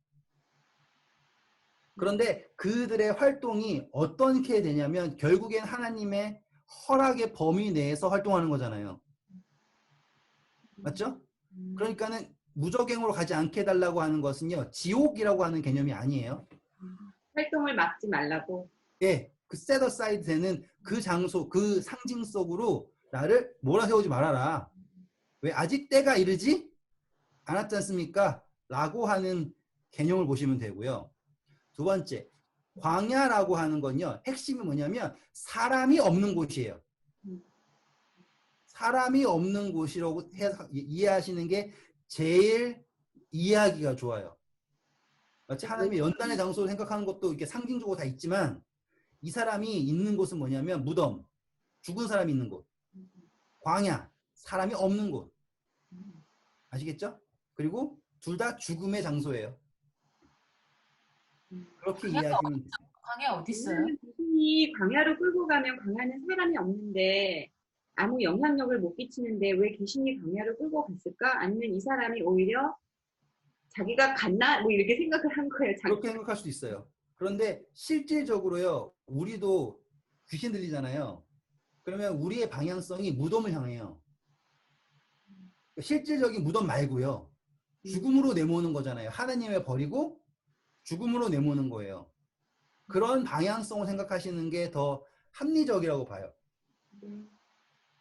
그런데 그들의 활동이 어떻게 되냐면 결국엔 하나님의 허락의 범위 내에서 활동하는 거잖아요. 맞죠? 그러니까는 무적행으로 가지 않게 해달라고 하는 것은요, 지옥이라고 하는 개념이 아니에요. 활동을 막지 말라고. 예, 그 set aside 되는 그 장소, 그 상징 속으로 나를 몰아세우지 말아라. 왜 아직 때가 이르지 않았지 않습니까? 라고 하는 개념을 보시면 되고요. 두 번째, 광야라고 하는 건요, 핵심이 뭐냐면 사람이 없는 곳이에요. 사람이 없는 곳이라고 해서 이해하시는 게 제일 이해하기가 좋아요. 마치 하나님의 연단의 장소를 생각하는 것도 이렇게 상징적으로 다 있지만 이 사람이 있는 곳은 뭐냐면 무덤, 죽은 사람이 있는 곳, 광야, 사람이 없는 곳. 아시겠죠? 그리고 둘 다 죽음의 장소예요. 그렇게 이해하시면 돼요. 광야 어디 있어요? 왜냐하면 귀신이 광야로 끌고 가면 광야는 사람이 없는데 아무 영향력을 못 끼치는데 왜 귀신이 광야로 끌고 갔을까? 아니면 이 사람이 오히려 자기가 갔나? 뭐 이렇게 생각을 한 거예요. 그렇게 생각할 수도 있어요. 그런데 실질적으로요, 우리도 귀신 들리잖아요. 그러면 우리의 방향성이 무덤을 향해요. 실질적인 무덤 말고요. 죽음으로 내모는 거잖아요. 하나님을 버리고 죽음으로 내모는 거예요. 그런 방향성을 생각하시는 게 더 합리적이라고 봐요.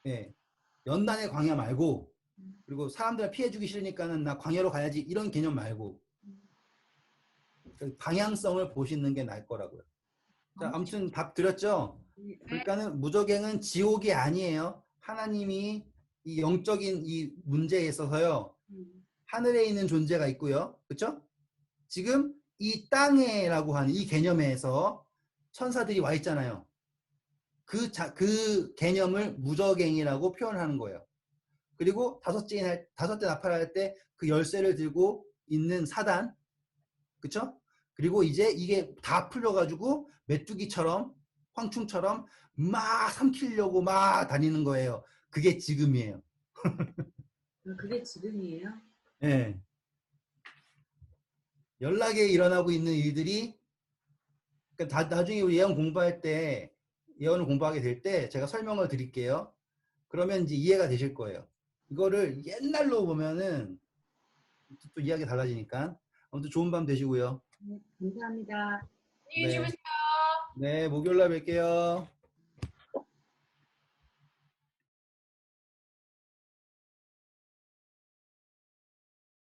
예. 연단의 광야 말고, 그리고 사람들 피해주기 싫으니까는 나 광야로 가야지 이런 개념 말고, 방향성을 보시는 게 나을 거라고요. 자, 아무튼 답 드렸죠? 그러니까는 무적행은 지옥이 아니에요. 하나님이 이 영적인 이 문제에 있어서요. 하늘에 있는 존재가 있고요. 그렇죠? 지금 이 땅에라고 하는 이 개념에서 천사들이 와 있잖아요. 그 개념을 무적행이라고 표현하는 거예요. 그리고 다섯째 나팔을 할 때 그 열쇠를 들고 있는 사단, 그쵸? 그리고 이제 이게 다 풀려가지고 메뚜기처럼 황충처럼 막 삼키려고 막 다니는 거예요. 그게 지금이에요. 그게 지금이에요? 예. 연락에 일어나고 있는 일들이 그러니까 나중에 우리 예언 공부할 때 예언을 공부하게 될 때 제가 설명을 드릴게요. 그러면 이제 이해가 되실 거예요. 이거를 옛날로 보면은 또 이야기 달라지니까. 아무튼 좋은 밤 되시고요. 감사합니다. 안녕히 네. 주무세요. 네, 목요일 날 뵐게요.